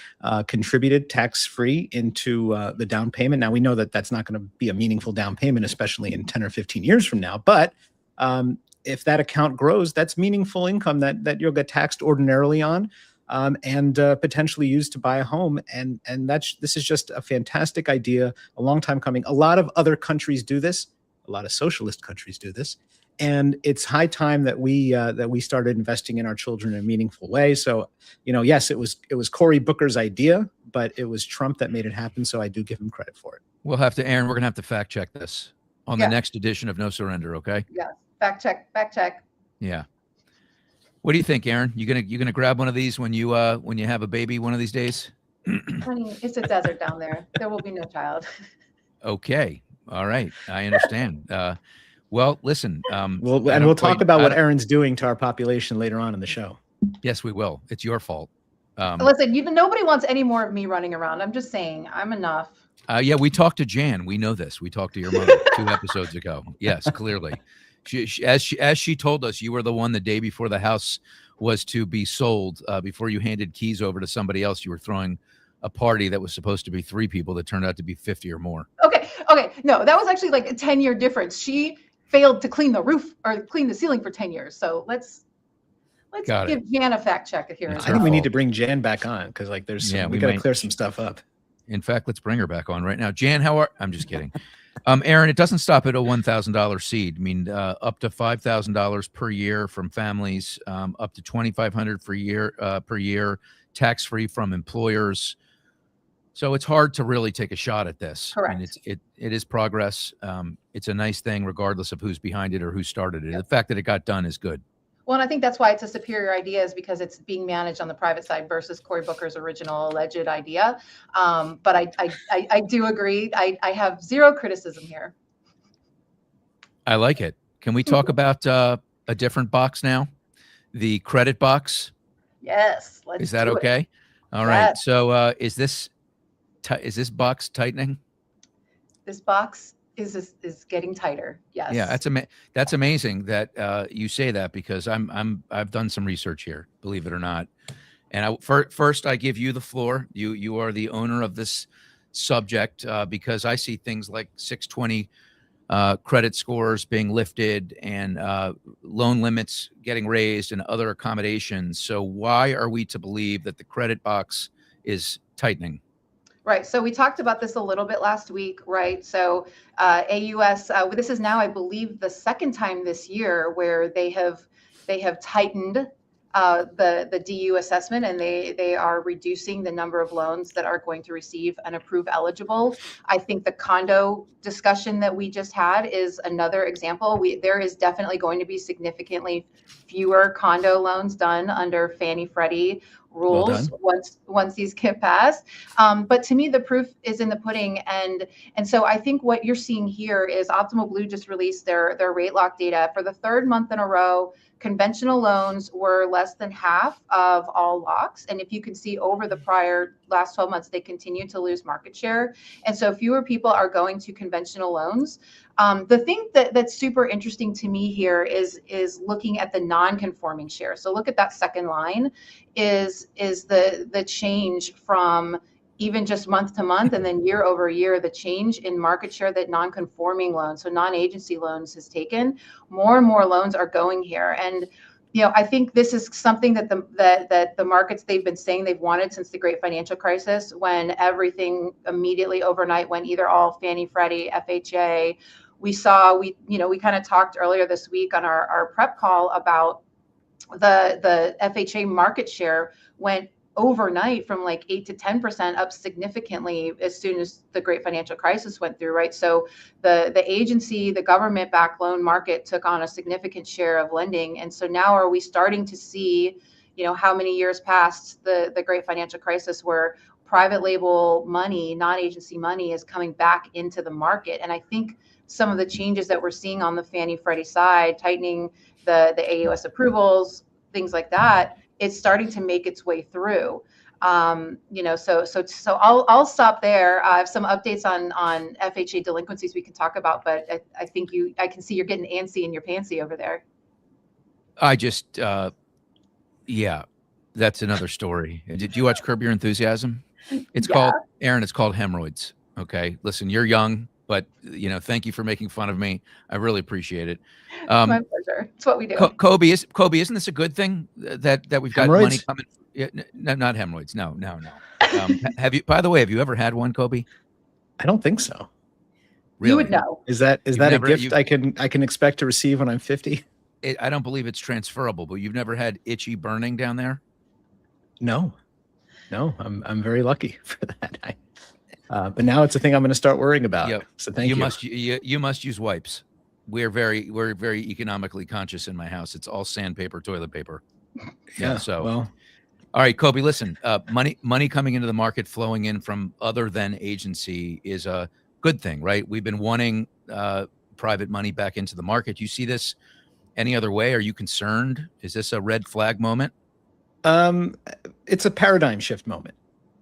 Speaker 4: contributed tax-free into the down payment. Now, we know that that's not going to be a meaningful down payment, especially in 10 or 15 years from now. But if that account grows, that's meaningful income that you'll get taxed ordinarily on. And potentially used to buy a home. And this is just a fantastic idea, a long time coming. A lot of other countries do this. A lot of socialist countries do this. And it's high time that we started investing in our children in a meaningful way. So, yes, it was Cory Booker's idea, but it was Trump that made it happen. So I do give him credit for it.
Speaker 3: We'll have to, Aaron, we're going to have to fact check this on the next edition of No Surrender. Okay.
Speaker 2: Yeah. Fact check.
Speaker 3: Yeah. What do you think, Aaron? You gonna grab one of these when you have a baby one of these days?
Speaker 2: Honey, it's a desert down there. There will be no child.
Speaker 3: Okay. All right. I understand. Well, listen.
Speaker 4: We'll talk about what Aaron's doing to our population later on in the show.
Speaker 3: Yes, we will. It's your fault.
Speaker 2: Listen, nobody wants any more of me running around. I'm just saying, I'm enough.
Speaker 3: Yeah, we talked to Jan. We know this. We talked to your mother 2 episodes ago. Yes, clearly. As she told us, you were the one the day before the house was to be sold, before you handed keys over to somebody else. You were throwing a party that was supposed to be 3 people that turned out to be 50 or more. Okay.
Speaker 2: No, that was actually like a 10-year difference. She failed to clean the roof or clean the ceiling for 10 years. So let's give Jan a fact check here.
Speaker 4: I think we need to bring Jan back on because we got to clear some stuff up.
Speaker 3: In fact, let's bring her back on right now. Jan, I'm just kidding. Aaron, it doesn't stop at a $1,000 seed. I mean, up to $5,000 per year from families, up to $2,500 per year, tax-free from employers. So it's hard to really take a shot at this.
Speaker 2: Correct.
Speaker 3: I mean, it is progress. It's a nice thing, regardless of who's behind it or who started it. Yep. The fact that it got done is good.
Speaker 2: Well, and I think that's why it's a superior idea, is because it's being managed on the private side versus Cory Booker's original alleged idea. But I do agree. I have zero criticism here.
Speaker 3: I like it. Can we talk about a different box now? The credit box.
Speaker 2: Yes. Let's
Speaker 3: Is that
Speaker 2: do it.
Speaker 3: okay? All right.
Speaker 2: Yes.
Speaker 3: So is this box tightening?
Speaker 2: This box is getting tighter. Yes.
Speaker 3: Yeah, that's amazing that you say that, because I've done some research here, believe it or not. And first I give you the floor. You are the owner of this subject, because I see things like 620 credit scores being lifted and loan limits getting raised and other accommodations. So why are we to believe that the credit box is tightening?
Speaker 2: Right. So we talked about this a little bit last week, right? So AUS, this is now, I believe, the second time this year where they have tightened the DU assessment, and they are reducing the number of loans that are going to receive an approve eligible. I think the condo discussion that we just had is another example. There is definitely going to be significantly fewer condo loans done under Fannie Freddie rules once these get passed. But to me, the proof is in the pudding. And so I think what you're seeing here is Optimal Blue just released their rate lock data for the third month in a row. Conventional loans were less than half of all locks. And if you can see over the last 12 months, they continue to lose market share. And so fewer people are going to conventional loans. The thing that's super interesting to me here is looking at the non-conforming share. So look at that second line is the change from even just month to month, and then year over year, the change in market share that non-conforming loans, so non-agency loans, has taken. More and more loans are going here. And I think this is something that the markets, they've been saying they've wanted since the great financial crisis, when everything immediately overnight went either all Fannie, Freddie, FHA. We kind of talked earlier this week on our prep call about the FHA market share went overnight from like 8 to 10% up significantly as soon as the great financial crisis went through, right? So the agency, the government-backed loan market took on a significant share of lending. And so now are we starting to see, how many years past the great financial crisis where private label money, non-agency money, is coming back into the market? And I think some of the changes that we're seeing on the Fannie Freddie side, tightening the AUS approvals, things like that, it's starting to make its way through. So I'll stop there. I have some updates on FHA delinquencies we can talk about, but I think I can see you're getting antsy in your pantsy over there.
Speaker 3: I just, yeah, that's another story. Did you watch Curb Your Enthusiasm? It's called, Aaron, it's called Hemorrhoids. Okay. Listen, you're young, but thank you for making fun of me. I really appreciate it.
Speaker 2: My pleasure. It's what we do.
Speaker 3: Kobe, isn't this a good thing that we've got money coming? Yeah, no, not hemorrhoids. No. Have you, by the way, have you ever had one, Kobe?
Speaker 4: I don't think so.
Speaker 2: Really? You would know.
Speaker 4: Is that a gift I can expect to receive when I'm 50?
Speaker 3: I don't believe it's transferable, but you've never had itchy burning down there?
Speaker 4: No, I'm very lucky for that. But now it's a thing I'm going to start worrying about. Yep. So thank you.
Speaker 3: You must use wipes. We're very economically conscious in my house. It's all sandpaper, toilet paper. Yeah. So, well, all right, Kobe, listen, money coming into the market, flowing in from other than agency is a good thing, right? We've been wanting private money back into the market. You see this any other way? Are you concerned? Is this a red flag moment?
Speaker 4: It's a paradigm shift moment.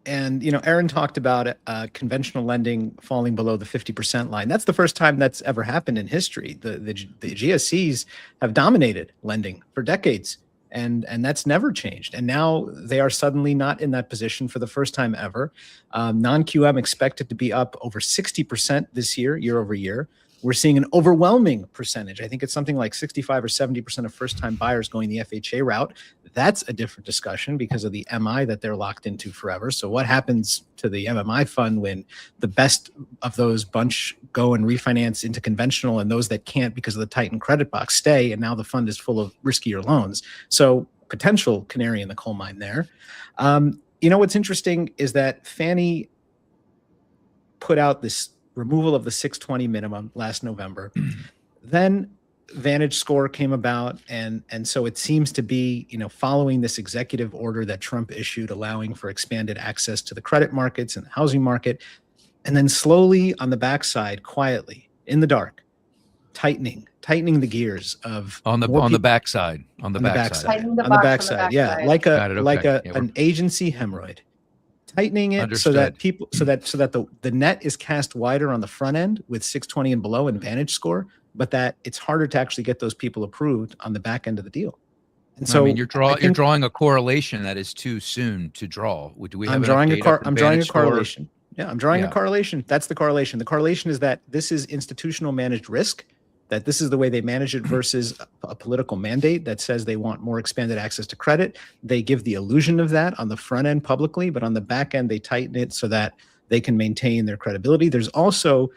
Speaker 4: And, Aaron talked about conventional lending falling below the 50% line. That's the first time that's ever happened in history. The GSEs have dominated lending for decades, and that's never changed. And now they are suddenly not in that position for the first time ever. Non-QM expected to be up over 60% this year over year. We're seeing an overwhelming percentage. I think it's something like 65 or 70% of first-time buyers going the FHA route. That's a different discussion because of the MI that they're locked into forever. So what happens to the MMI fund when the best of those bunch go and refinance into conventional, and those that can't because of the tightened credit box stay, and now the fund is full of riskier loans? So potential canary in the coal mine there. What's interesting is that Fannie put out this removal of the 620 minimum last November. Then Vantage Score came about, and so it seems to be, following this executive order that Trump issued, allowing for expanded access to the credit markets and the housing market. And then slowly on the backside, quietly, in the dark, tightening the gears of
Speaker 3: on the
Speaker 4: more
Speaker 3: on the
Speaker 4: peop-
Speaker 3: backside. On the backside.
Speaker 2: Tightening the
Speaker 4: on the
Speaker 2: box on the
Speaker 4: backside. Yeah,
Speaker 2: backside.
Speaker 4: like
Speaker 3: Got it, okay. Yeah,
Speaker 4: an agency hemorrhoid. Tightening it so that
Speaker 3: Understood.
Speaker 4: people so that the net is cast wider on the front end with 620 and below in Vantage score, but that it's harder to actually get those people approved on the back end of the deal. And so
Speaker 3: I mean, you're
Speaker 4: think
Speaker 3: drawing a correlation that is too soon to draw. Do we have
Speaker 4: I'm
Speaker 3: enough
Speaker 4: drawing a
Speaker 3: data from
Speaker 4: I'm drawing a
Speaker 3: Vantage score?
Speaker 4: correlation. Yeah, I'm drawing
Speaker 3: Yeah.
Speaker 4: a correlation. That's the correlation. The correlation is that this is institutional managed risk, that this is the way they manage it versus a political mandate that says they want more expanded access to credit. They give the illusion of that on the front end publicly, but on the back end, they tighten it so that they can maintain their credibility. There's also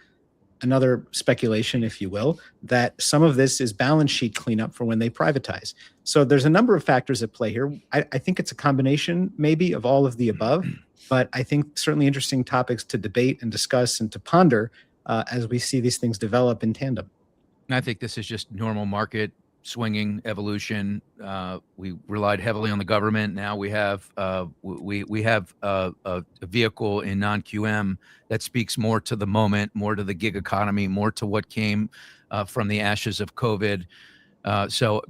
Speaker 4: another speculation, if you will, that some of this is balance sheet cleanup for when they privatize. So there's a number of factors at play here. I think it's a combination maybe of all of the above, but I think certainly interesting topics to debate and discuss and to ponder as we see these things develop in tandem.
Speaker 3: And I think this is just normal market swinging evolution. We relied heavily on the government. Now we have a vehicle in non-QM that speaks more to the moment, more to the gig economy, more to what came from the ashes of COVID. So,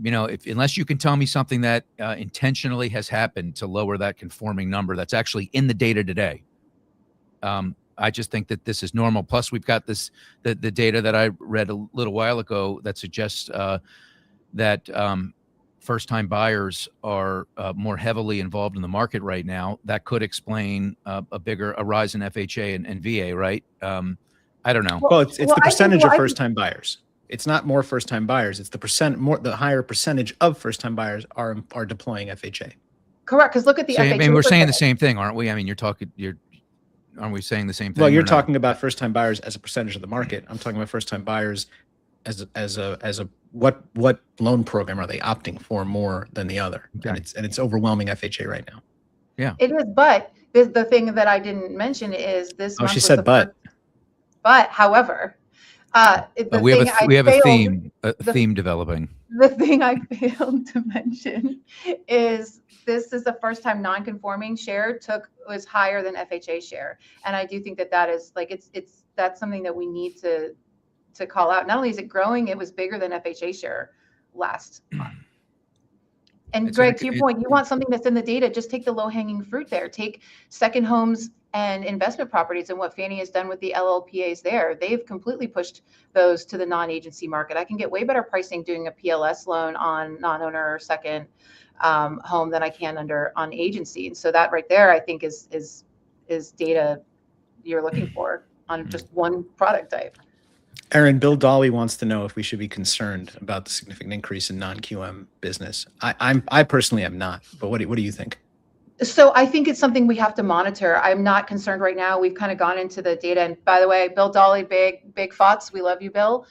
Speaker 3: unless you can tell me something that intentionally has happened to lower that conforming number that's actually in the data today, I just think that this is normal. Plus, we've got the data that I read a little while ago that suggests that first-time buyers are more heavily involved in the market right now. That could explain a rise in FHA and VA, right? I don't know.
Speaker 4: Well, it's the percentage of
Speaker 2: I think-
Speaker 4: first-time buyers. It's not more first-time buyers. It's the higher percentage of first-time buyers are deploying FHA.
Speaker 2: Correct, because look at the
Speaker 3: So, I
Speaker 2: FHA.
Speaker 3: mean, we're saying the
Speaker 2: percentage.
Speaker 3: same thing, aren't we? I mean, aren't we saying the same thing?
Speaker 4: Well, you're
Speaker 3: or no?
Speaker 4: talking about first-time buyers as a percentage of the market. I'm talking about first-time buyers as a what loan program are they opting for more than the other?
Speaker 3: Okay.
Speaker 4: And it's overwhelming FHA right now.
Speaker 3: Yeah.
Speaker 2: It is, but the thing that I didn't mention is this.
Speaker 4: Oh,
Speaker 2: month
Speaker 4: she
Speaker 2: was
Speaker 4: said
Speaker 2: the
Speaker 4: but.
Speaker 2: first- But however,
Speaker 3: We have a theme developing.
Speaker 2: The thing I failed to mention is this is the first time non-conforming share was higher than FHA share, and I do think that is like that's something that we need to call out. Not only is it growing, it was bigger than FHA share last month. And
Speaker 3: It's
Speaker 2: Greg,
Speaker 3: gonna-
Speaker 2: to your
Speaker 3: it-
Speaker 2: point, you want something that's in the data, just take the low-hanging fruit there. Take second homes and investment properties and what Fannie has done with the LLPAs there. They've completely pushed those to the non-agency market. I can get way better pricing doing a PLS loan on non-owner or second home than I can on agency. And so that right there, I think is data you're looking for on just one product type.
Speaker 4: Aaron, Bill Dolly wants to know if we should be concerned about the significant increase in non-QM business. I personally am not, but what do you think?
Speaker 2: So I think it's something we have to monitor. I'm not concerned right now. We've kind of gone into the data. And by the way, Bill Dolly, big FOTS. We love you, Bill.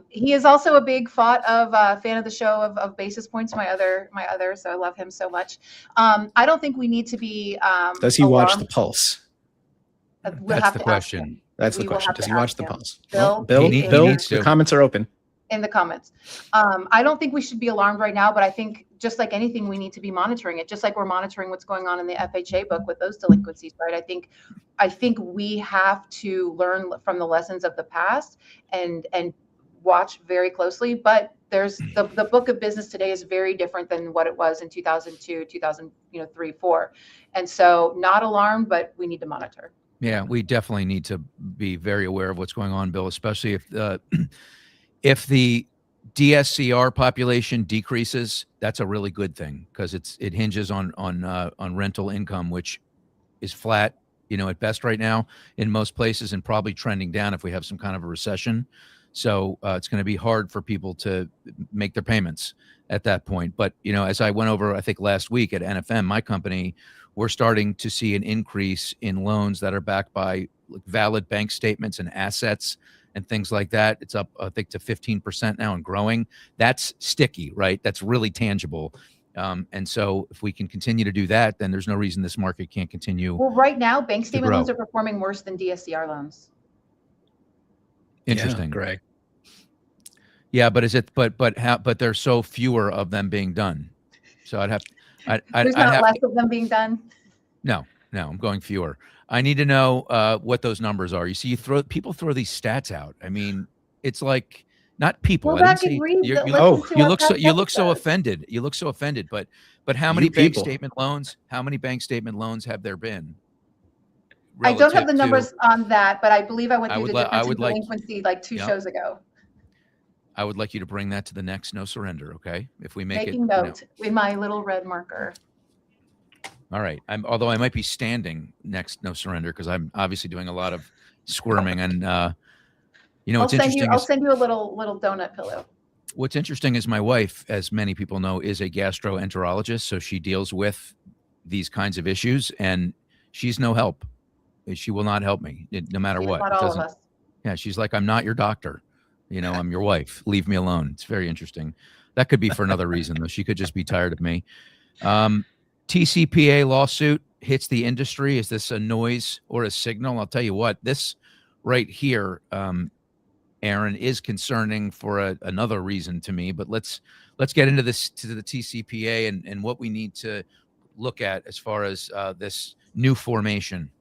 Speaker 2: He is also a big FOT of fan of the show of Basis Points, my other. So I love him so much. I don't think we need to be.
Speaker 4: Does he watch
Speaker 2: alarmed.
Speaker 4: the pulse?
Speaker 2: We'll
Speaker 3: That's
Speaker 2: have
Speaker 3: the
Speaker 2: to ask
Speaker 3: question.
Speaker 2: him.
Speaker 4: That's the
Speaker 2: We will
Speaker 4: question.
Speaker 2: have
Speaker 4: Does
Speaker 2: to
Speaker 4: he watch
Speaker 2: ask
Speaker 4: the
Speaker 2: him.
Speaker 4: pulse?
Speaker 2: Bill,
Speaker 4: Bill,
Speaker 3: he
Speaker 4: Bill,
Speaker 3: needs to.
Speaker 4: the comments are open.
Speaker 2: in the comments. I don't think we should be alarmed right now, but I think just like anything, we need to be monitoring it, just like we're monitoring what's going on in the FHA book with those delinquencies, right? I think we have to learn from the lessons of the past and watch very closely. But there's the book of business today is very different than what it was in 2002, 2003, 4. And so not alarmed, but we need to monitor.
Speaker 3: Yeah, we definitely need to be very aware of what's going on, Bill, especially if the DSCR population decreases. That's a really good thing because it hinges on rental income, which is flat, at best right now in most places, and probably trending down if we have some kind of a recession. So it's going to be hard for people to make their payments at that point. But as I went over, I think last week at NFM, my company, we're starting to see an increase in loans that are backed by valid bank statements and assets and things like that. It's up, I think, to 15% now and growing. That's sticky, right? That's really tangible. And so if we can continue to do that, then there's no reason this market can't continue.
Speaker 2: Well, right now, bank statement
Speaker 3: grow.
Speaker 2: loans are performing worse than DSCR loans.
Speaker 3: Interesting.
Speaker 4: Yeah, Greg.
Speaker 3: Yeah, but but there's so fewer of them being done. So I'd
Speaker 2: There's not less of them being done.
Speaker 3: No, I'm going fewer. I need to know what those numbers are. You see, people throw these stats out. I mean, it's like not people.
Speaker 2: Well,
Speaker 3: I didn't
Speaker 2: that
Speaker 3: say
Speaker 2: could read
Speaker 3: you,
Speaker 2: the,
Speaker 3: you,
Speaker 2: listen to
Speaker 3: you
Speaker 2: our
Speaker 3: look so
Speaker 2: past
Speaker 3: you look so
Speaker 2: episodes.
Speaker 3: offended. You look so offended. But how
Speaker 4: You
Speaker 3: many bank
Speaker 4: people.
Speaker 3: statement loans? How many bank statement loans have there been
Speaker 2: I don't have
Speaker 3: relative
Speaker 2: the
Speaker 3: to?
Speaker 2: numbers on that, but I believe I went
Speaker 3: I
Speaker 2: through
Speaker 3: would
Speaker 2: the
Speaker 3: like. I
Speaker 2: difference in
Speaker 3: would like.
Speaker 2: delinquency like 2
Speaker 3: Yeah.
Speaker 2: shows ago.
Speaker 3: I would like you to bring that to the next no surrender. Okay, if we make
Speaker 2: Making
Speaker 3: it,
Speaker 2: note in my little red marker.
Speaker 3: all right. Although I might be standing next no surrender because I'm obviously doing a lot of squirming and what's interesting
Speaker 2: I'll
Speaker 3: is
Speaker 2: send you a little donut pillow.
Speaker 3: what's interesting is my wife, as many people know, is a gastroenterologist, so she deals with these kinds of issues, and she's no help. She will not help me, no matter
Speaker 2: Yeah,
Speaker 3: what.
Speaker 2: not
Speaker 3: It
Speaker 2: all of
Speaker 3: doesn't.
Speaker 2: us.
Speaker 3: Yeah, she's like, I'm not your doctor. I'm your wife. Leave me alone. It's very interesting. That could be for another reason, though. She could just be tired of me. TCPA lawsuit hits the industry. Is this a noise or a signal? I'll tell you what, this right here, Aaron, is concerning for another reason to me. But let's get into this, to the TCPA and what we need to look at as far as this new formation.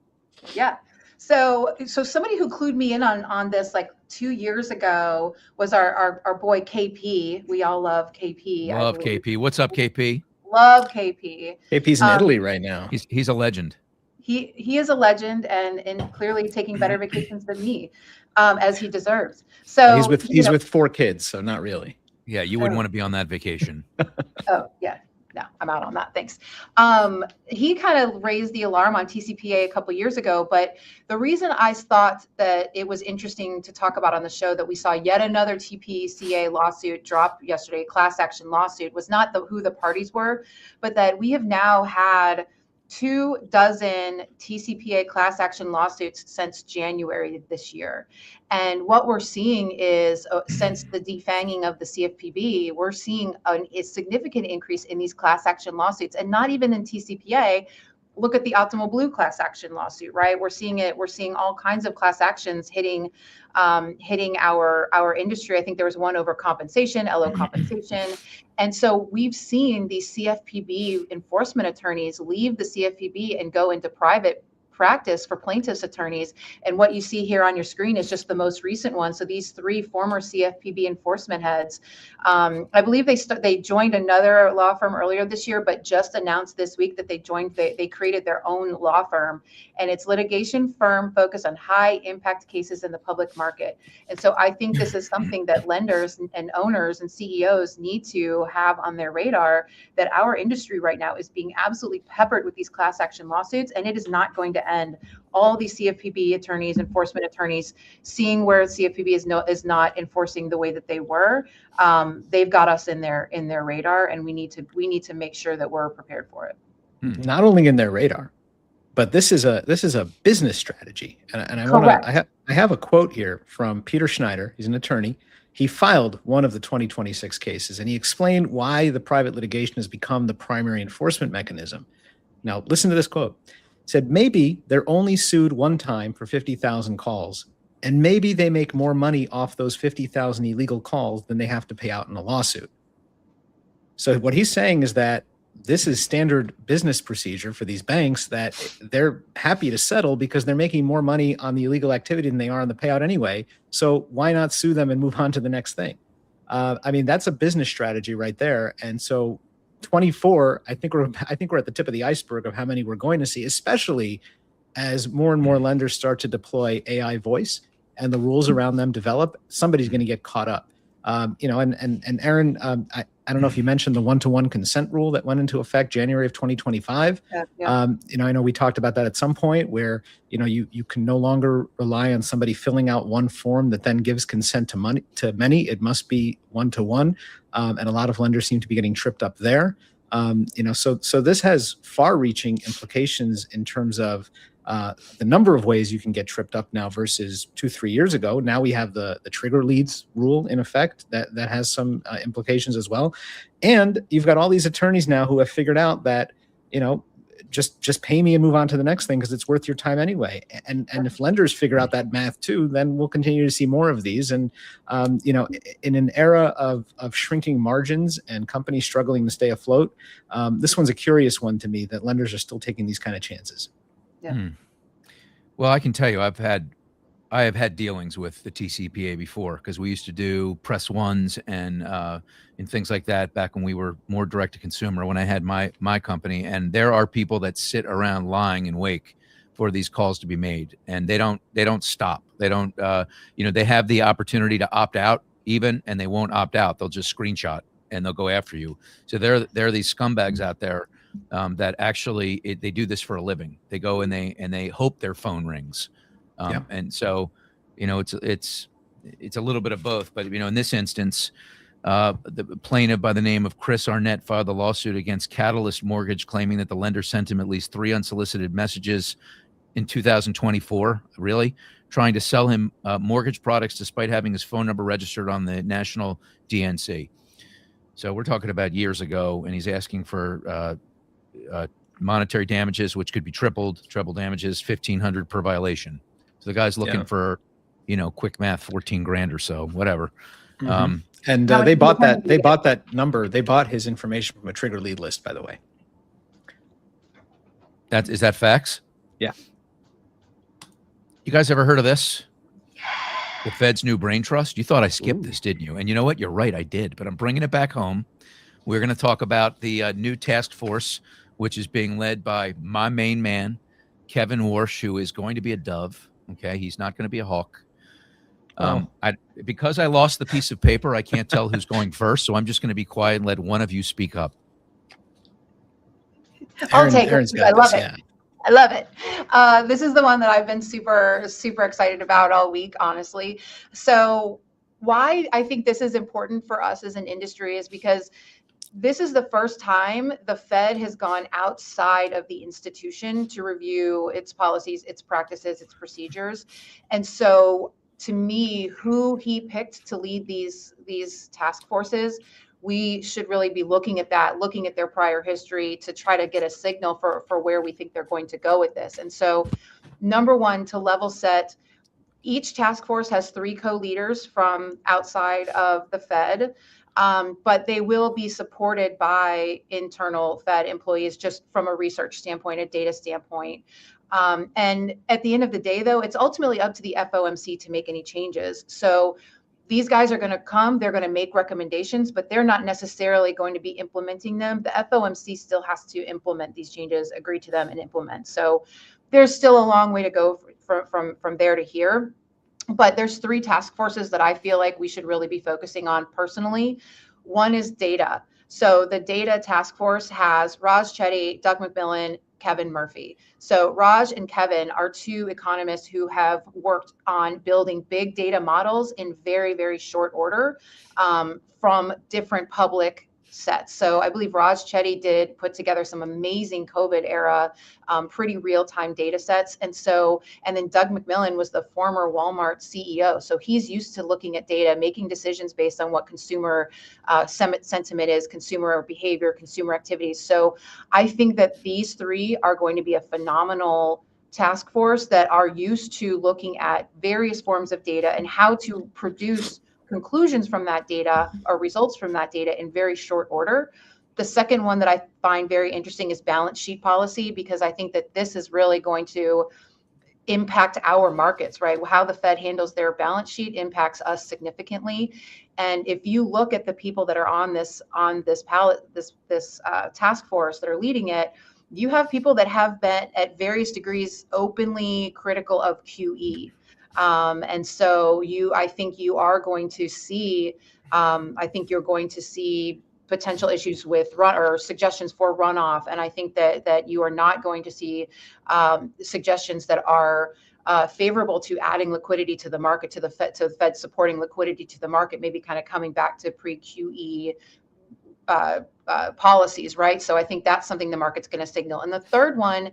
Speaker 2: Yeah. So somebody who clued me in on this like 2 years ago was our boy KP. We all love KP.
Speaker 3: Love KP. What's up, KP?
Speaker 2: Love KP.
Speaker 4: KP's in Italy right now.
Speaker 3: He's a legend.
Speaker 2: He is a legend and clearly taking better vacations than me, as he deserds. So
Speaker 4: He's with 4 kids, so not really.
Speaker 3: Yeah, you wouldn't want to be on that vacation.
Speaker 2: Oh yeah. No, I'm out on that. Thanks. He kind of raised the alarm on TCPA a couple of years ago, but the reason I thought that it was interesting to talk about on the show that we saw yet another TPCA lawsuit drop yesterday, class action lawsuit, was not who the parties were, but that we have now had 24 TCPA class action lawsuits since January this year. And what we're seeing is since the defanging of the CFPB, we're seeing a significant increase in these class action lawsuits, and not even in TCPA. Look at the Optimal Blue class action lawsuit, right? We're seeing it. We're seeing all kinds of class actions hitting our industry. I think there was one over compensation, LO compensation. And so we've seen these CFPB enforcement attorneys leave the CFPB and go into private practice for plaintiffs' attorneys. And what you see here on your screen is just the most recent one. So these 3 former CFPB enforcement heads, I believe they joined another law firm earlier this year, but just announced this week that they created their own law firm, and it's litigation firm focused on high impact cases in the public market. And so I think this is something that lenders and owners and CEOs need to have on their radar, that our industry right now is being absolutely peppered with these class action lawsuits, and it is not going to end. All these CFPB attorneys, enforcement attorneys, seeing where CFPB is not enforcing the way that they were, they've got us in their radar, and we need to make sure that we're prepared for it.
Speaker 4: Not only in their radar, but this is a business strategy. And I have a quote here from Peter Schneider. He's an attorney. He filed one of the 2026 cases, and he explained why the private litigation has become the primary enforcement mechanism. Now, listen to this quote. Said, maybe they're only sued one time for 50,000 calls, and maybe they make more money off those 50,000 illegal calls than they have to pay out in a lawsuit. So what he's saying is that this is standard business procedure for these banks, that they're happy to settle because they're making more money on the illegal activity than they are on the payout anyway. So why not sue them and move on to the next thing? I mean, that's a business strategy right there. And so 24, I think we're at the tip of the iceberg of how many we're going to see, especially as more and more lenders start to deploy AI voice and the rules around them develop. Somebody's going to get caught up. And Aaron, I don't know if you mentioned the 1-to-1 consent rule that went into effect January of 2025.
Speaker 2: Yeah.
Speaker 4: I know we talked about that at some point, where you can no longer rely on somebody filling out one form that then gives consent to many. It must be 1-to-1, and a lot of lenders seem to be getting tripped up there. So this has far-reaching implications in terms of the number of ways you can get tripped up now versus 2-3 years ago. Now we have the trigger leads rule in effect that has some implications as well. And you've got all these attorneys now who have figured out that, just pay me and move on to the next thing because it's worth your time anyway. And if lenders figure out that math too, then we'll continue to see more of these. And, in an era of shrinking margins and companies struggling to stay afloat, this one's a curious one to me, that lenders are still taking these kind of chances.
Speaker 2: Yeah.
Speaker 3: Well, I can tell you, I've I have had dealings with the TCPA before because we used to do press ones and things like that back when we were more direct to consumer. When I had my company, and there are people that sit around lying in wake for these calls to be made, and they don't stop. They don't they have the opportunity to opt out even, and they won't opt out. They'll just screenshot and they'll go after you. So there are these scumbags out there that actually they do this for a living. They go and they hope their phone rings. And so, it's a little bit of both, but in this instance, the plaintiff by the name of Chris Arnett filed the lawsuit against Catalyst Mortgage, claiming that the lender sent him at least 3 unsolicited messages in 2024, really trying to sell him mortgage products despite having his phone number registered on the national DNC. So we're talking about years ago, and he's asking for monetary damages, which could be treble damages, $1,500 per violation. So the guy's looking for, quick math, 14 grand or so, whatever.
Speaker 4: And they bought that number. They bought his information from a trigger lead list, by the way.
Speaker 3: Is that facts?
Speaker 4: Yeah.
Speaker 3: You guys ever heard of this? The Fed's new brain trust? You thought I skipped this, didn't you? And you know what? You're right, I did. But I'm bringing it back home. We're going to talk about the new task force, which is being led by my main man, Kevin Warsh, who is going to be a dove. Okay, he's not going to be a hawk. Because I lost the piece of paper, I can't tell who's going first, so I'm just going to be quiet and let one of you speak up.
Speaker 2: I'll take it. I love it. Yeah. I love it. This is the one that I've been super, super excited about all week, honestly. So why I think this is important for us as an industry is because this is the first time the Fed has gone outside of the institution to review its policies, its practices, its procedures. And so to me, who he picked to lead these task forces, we should really be looking at that, looking at their prior history to try to get a signal for where we think they're going to go with this. And so number one, to level set, each task force has 3 co-leaders from outside of the Fed. But they will be supported by internal Fed employees just from a research standpoint, a data standpoint. And at the end of the day, though, it's ultimately up to the FOMC to make any changes. So these guys are going to come, they're going to make recommendations, but they're not necessarily going to be implementing them. The FOMC still has to implement these changes, agree to them, and implement. So there's still a long way to go from there to here. But there's 3 task forces that I feel like we should really be focusing on personally. One is data. So the data task force has Raj Chetty, Doug McMillan, Kevin Murphy. So Raj and Kevin are 2 economists who have worked on building big data models in very, very short order from different public sets. So I believe Raj Chetty did put together some amazing COVID era, pretty real-time data sets. And then Doug McMillan was the former Walmart CEO. So he's used to looking at data, making decisions based on what consumer sentiment is, consumer behavior, consumer activities. So I think that these 3 are going to be a phenomenal task force that are used to looking at various forms of data and how to produce conclusions from that data or results from that data in very short order. The second one that I find very interesting is balance sheet policy, because I think that this is really going to impact our markets, right? How the Fed handles their balance sheet impacts us significantly. And if you look at the people that are on this task force that are leading it, you have people that have been at various degrees openly critical of QE. And so I think you are going to see, you're going to see potential issues with or suggestions for runoff. And I think that you are not going to see suggestions that are favorable to adding liquidity to the market, to the Fed supporting liquidity to the market, maybe kind of coming back to pre-QE policies, right? So I think that's something the market's going to signal. And the third one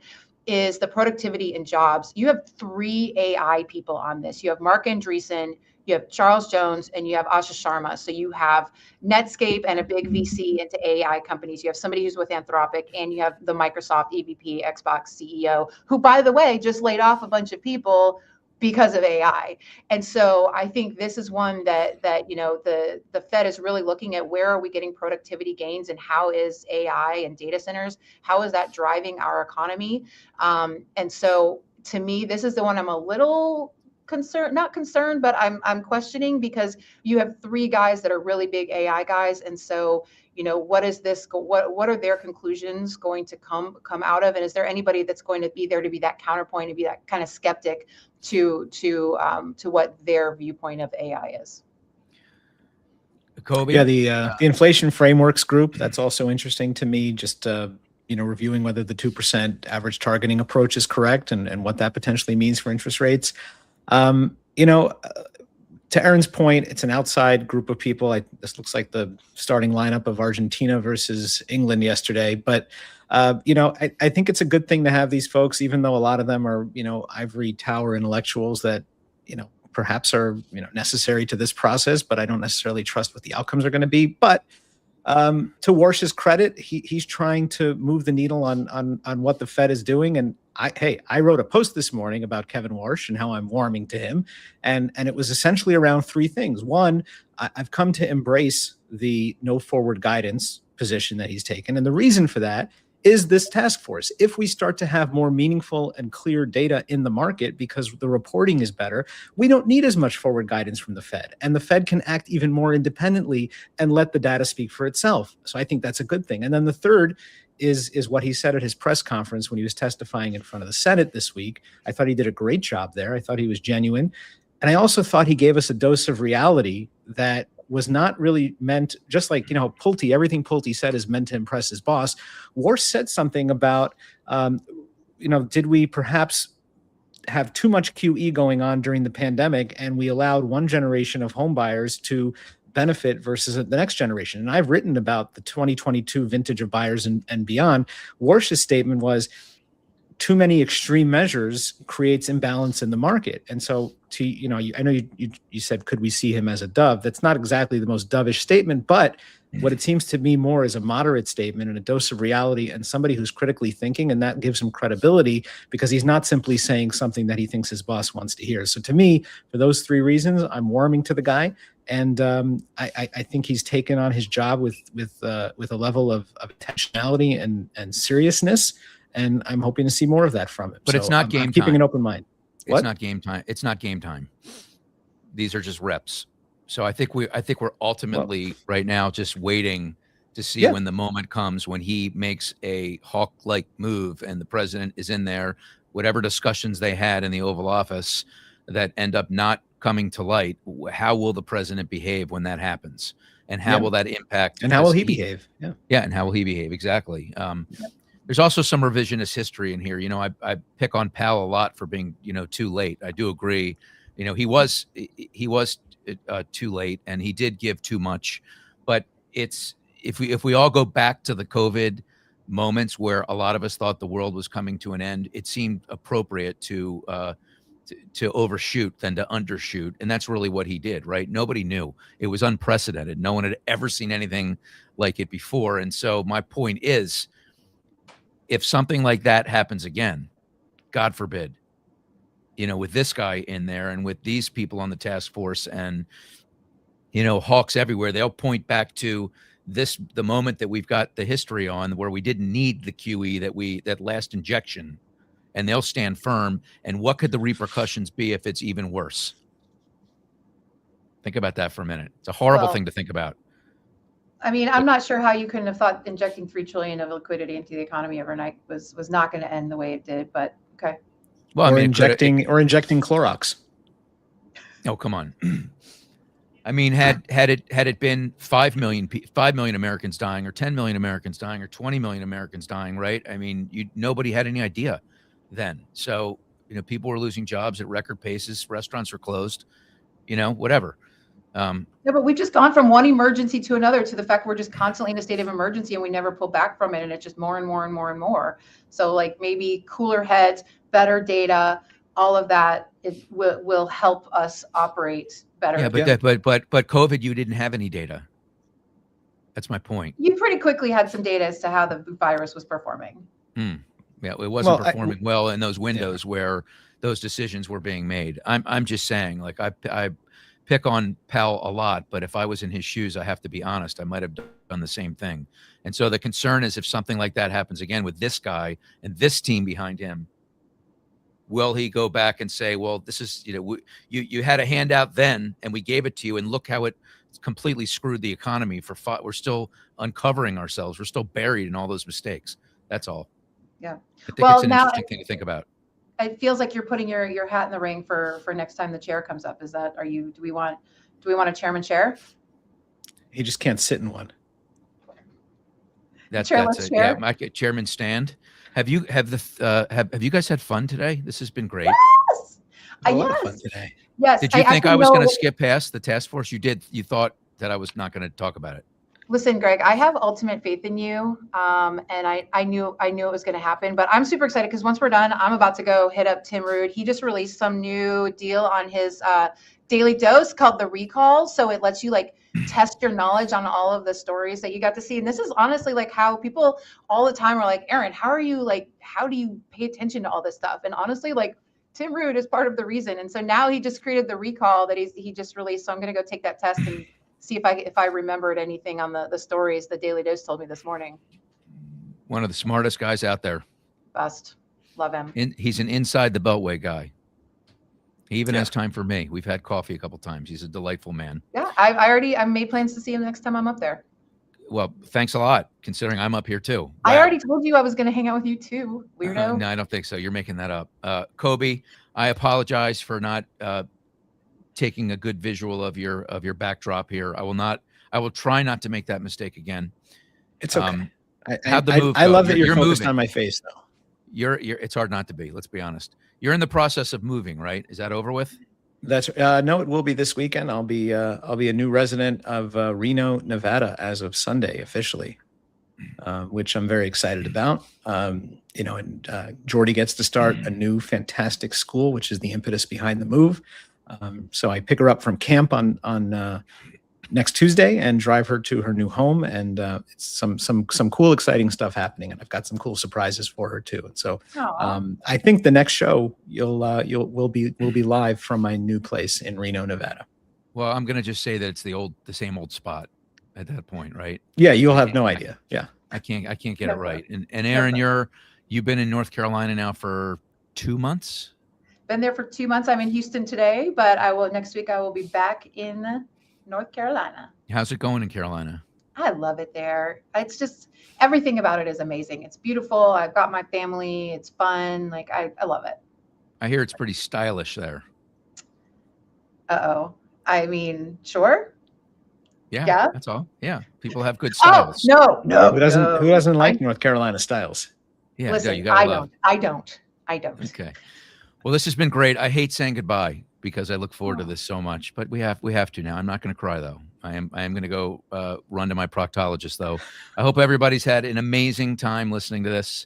Speaker 2: is the productivity and jobs. You have 3 AI people on this. You have Mark Andreessen, you have Charles Jones, and you have Asha Sharma. So you have Netscape and a big VC into AI companies. You have somebody who's with Anthropic, and you have the Microsoft EVP, Xbox CEO, who, by the way, just laid off a bunch of people because of AI. And so I think this is one that the Fed is really looking at. Where are we getting productivity gains, and how is AI and data centers, how is that driving our economy? And so to me, this is the one I'm a little not concerned, but I'm questioning, because you have three guys that are really big AI guys, and so what is this? What are their conclusions going to come out of? And is there anybody that's going to be there to be that counterpoint, to be that kind of skeptic to what their viewpoint of AI is?
Speaker 3: Kobe?
Speaker 4: Yeah, the inflation frameworks group, that's also interesting to me. Just reviewing whether the 2% average targeting approach is correct, and what that potentially means for interest rates. To Aaron's point, it's an outside group of people. This looks like the starting lineup of Argentina versus England yesterday. But, I think it's a good thing to have these folks, even though a lot of them are, ivory tower intellectuals that, perhaps are, necessary to this process, but I don't necessarily trust what the outcomes are going to be. But to Warsh's credit, he's trying to move the needle on what the Fed is doing. And I wrote a post this morning about Kevin Warsh and how I'm warming to him, and it was essentially around three things. One, I've come to embrace the no forward guidance position that he's taken, and the reason for that is this task force. If we start to have more meaningful and clear data in the market because the reporting is better, we don't need as much forward guidance from the Fed, and the Fed can act even more independently and let the data speak for itself. So I think that's a good thing. And then the third is what he said at his press conference when he was testifying in front of the Senate this week. I thought he did a great job there. I thought he was genuine. And I also thought he gave us a dose of reality that was not really meant, just like, Pulte, everything Pulte said is meant to impress his boss. Warsh said something about, did we perhaps have too much QE going on during the pandemic, and we allowed one generation of home buyers to benefit versus the next generation? And I've written about the 2022 vintage of buyers and beyond. Warsh's statement was, too many extreme measures creates imbalance in the market. And so, I know you said, could we see him as a dove? That's not exactly the most dovish statement, but what it seems to me more is a moderate statement and a dose of reality, and somebody who's critically thinking, and that gives him credibility because he's not simply saying something that he thinks his boss wants to hear. So to me, for those three reasons, I'm warming to the guy. And I think he's taken on his job with a level of intentionality and seriousness. And I'm hoping to see more of that from him.
Speaker 3: But it's not game time.
Speaker 4: Keeping an open mind.
Speaker 3: It's not game time. It's not game time. These are just reps. So I think we're ultimately right now just waiting to see when the moment comes when he makes a hawk-like move and the president is in there. Whatever discussions they had in the Oval Office that end up not coming to light, how will the president behave when that happens? And how will that impact?
Speaker 4: And how will he behave?
Speaker 3: Yeah, and how will he behave? Exactly. There's also some revisionist history in here. I pick on Powell a lot for being, too late. I do agree. He was too late, and he did give too much. But it's if we all go back to the COVID moments where a lot of us thought the world was coming to an end, it seemed appropriate to overshoot than to undershoot, and that's really what he did. Right? Nobody knew. It was unprecedented. No one had ever seen anything like it before. And so my point is, if something like that happens again, God forbid, with this guy in there and with these people on the task force and, hawks everywhere, they'll point back to the moment that we've got the history on where we didn't need the QE, that last injection, and they'll stand firm. And what could the repercussions be if it's even worse? Think about that for a minute. It's a horrible thing to think about.
Speaker 2: I mean, I'm not sure how you couldn't have thought injecting $3 trillion of liquidity into the economy overnight was not going to end the way it did. But okay.
Speaker 4: Well, injecting Clorox.
Speaker 3: Oh, come on. I mean, had it been 5 million Americans dying, or 10 million Americans dying, or 20 million Americans dying, right? I mean, nobody had any idea then. So people were losing jobs at record paces. Restaurants were closed. Whatever.
Speaker 2: But we've just gone from one emergency to another, to the fact we're just constantly in a state of emergency and we never pull back from it, and it's just more and more and more and more. So maybe cooler heads, better data, all of that will help us operate better.
Speaker 3: Yeah, but COVID, you didn't have any data. That's my point.
Speaker 2: You pretty quickly had some data as to how the virus was performing.
Speaker 3: Yeah, it wasn't performing well in those windows where those decisions were being made. I'm just saying, I pick on Powell a lot, but if I was in his shoes, I have to be honest, I might have done the same thing. And so the concern is, if something like that happens again with this guy and this team behind him, will he go back and say, well, this is, you had a handout then and we gave it to you, and look how it completely screwed the economy for we're still uncovering ourselves. We're still buried in all those mistakes. That's all.
Speaker 2: Yeah.
Speaker 3: I think
Speaker 2: Well,
Speaker 3: it's an
Speaker 2: now
Speaker 3: interesting thing to think about.
Speaker 2: It feels like you're putting your hat in the ring for next time the chair comes up. Do we want a chairman chair?
Speaker 4: He just can't sit in one.
Speaker 3: That's
Speaker 2: Chairless
Speaker 3: it.
Speaker 2: chair?
Speaker 3: Yeah, my chairman stand. Have you guys had fun today? This has been great.
Speaker 2: Yes.
Speaker 4: A lot of fun today.
Speaker 2: Yes.
Speaker 3: Did you think I was
Speaker 2: actually
Speaker 3: going
Speaker 2: know-
Speaker 3: to skip past the task force? You did. You thought that I was not going to talk about it.
Speaker 2: Listen, Greg, I have ultimate faith in you. And I knew it was going to happen, but I'm super excited because once we're done, I'm about to go hit up Tim Rude. He just released some new deal on his daily dose called the Recall. So it lets you like test your knowledge on all of the stories that you got to see. And this is honestly like how people all the time are like, Aaron, how do you pay attention to all this stuff? And honestly, like Tim Rude is part of the reason. And so now he just created the Recall that he just released. So I'm going to go take that test and see if I remembered anything on the stories the Daily Dose told me this morning.
Speaker 3: One of the smartest guys out there.
Speaker 2: Best. Love him.
Speaker 3: He's an inside the beltway guy. He even has time for me. We've had coffee a couple times. He's a delightful man.
Speaker 2: Yeah, I made plans to see him next time I'm up there.
Speaker 3: Well, thanks a lot, considering I'm up here too. Wow.
Speaker 2: I already told you I was going to hang out with you too, weirdo.
Speaker 3: No, I don't think so. You're making that up. Kobe, I apologize for not taking a good visual of your backdrop here. I will try not to make that mistake again.
Speaker 4: It's okay.
Speaker 3: How'd the move
Speaker 4: I
Speaker 3: go?
Speaker 4: love that you're focused
Speaker 3: moving
Speaker 4: on my face though.
Speaker 3: It's hard not to be, let's be honest. You're in the process of moving, right? Is that over with?
Speaker 4: That's no, it will be this weekend. I'll be a new resident of Reno, Nevada as of Sunday officially, which I'm very excited about. And Jordy gets to start a new fantastic school, which is the impetus behind the move. So I pick her up from camp on next Tuesday and drive her to her new home, and it's some cool, exciting stuff happening, and I've got some cool surprises for her too. And so I think the next show we'll be live from my new place in Reno, Nevada.
Speaker 3: Well, I'm gonna just say that it's the same old spot at that point, right?
Speaker 4: Yeah, you'll have no idea. Yeah,
Speaker 3: I can't get it right. And Aaron, you've been in North Carolina now for 2 months.
Speaker 2: Been there for 2 months. I'm in Houston today, but next week I will be back in North Carolina.
Speaker 3: How's it going in Carolina?
Speaker 2: I love it there. It's just everything about it is amazing. It's beautiful. I've got my family. It's fun. Like I love it.
Speaker 3: I hear it's pretty stylish there.
Speaker 2: Uh-oh. I mean, sure.
Speaker 3: Yeah, that's all. Yeah, people have good
Speaker 2: Oh,
Speaker 3: styles.
Speaker 2: no.
Speaker 4: Who doesn't like North Carolina styles?
Speaker 3: Yeah,
Speaker 2: Listen,
Speaker 3: you gotta love.
Speaker 2: I don't.
Speaker 3: Okay. Well, this has been great. I hate saying goodbye because I look forward to this so much, but we have to now. I'm not going to cry though. I am going to go run to my proctologist though. I hope everybody's had an amazing time listening to this.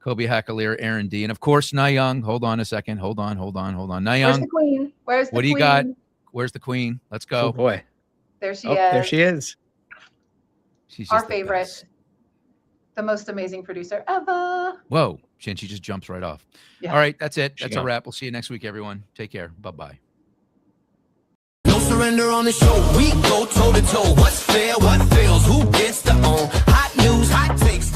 Speaker 3: Kobe Hackalier, Aaron D, and of course Na Young. Hold on a second. Hold on. Na Young.
Speaker 2: Where's the queen?
Speaker 3: What do you got? Where's the queen? Let's go.
Speaker 4: Oh boy.
Speaker 2: There she
Speaker 4: is. There she is.
Speaker 3: She's
Speaker 2: our
Speaker 3: just the
Speaker 2: favorite.
Speaker 3: best.
Speaker 2: The most amazing producer ever.
Speaker 3: Whoa. She just jumps right off. Yeah. All right. That's it. That's a wrap. We'll see you next week, everyone. Take care. Bye-bye.
Speaker 1: No surrender on the show. We go toe to toe. What's fair? What fails? Who gets the own? Hot news, hot takes.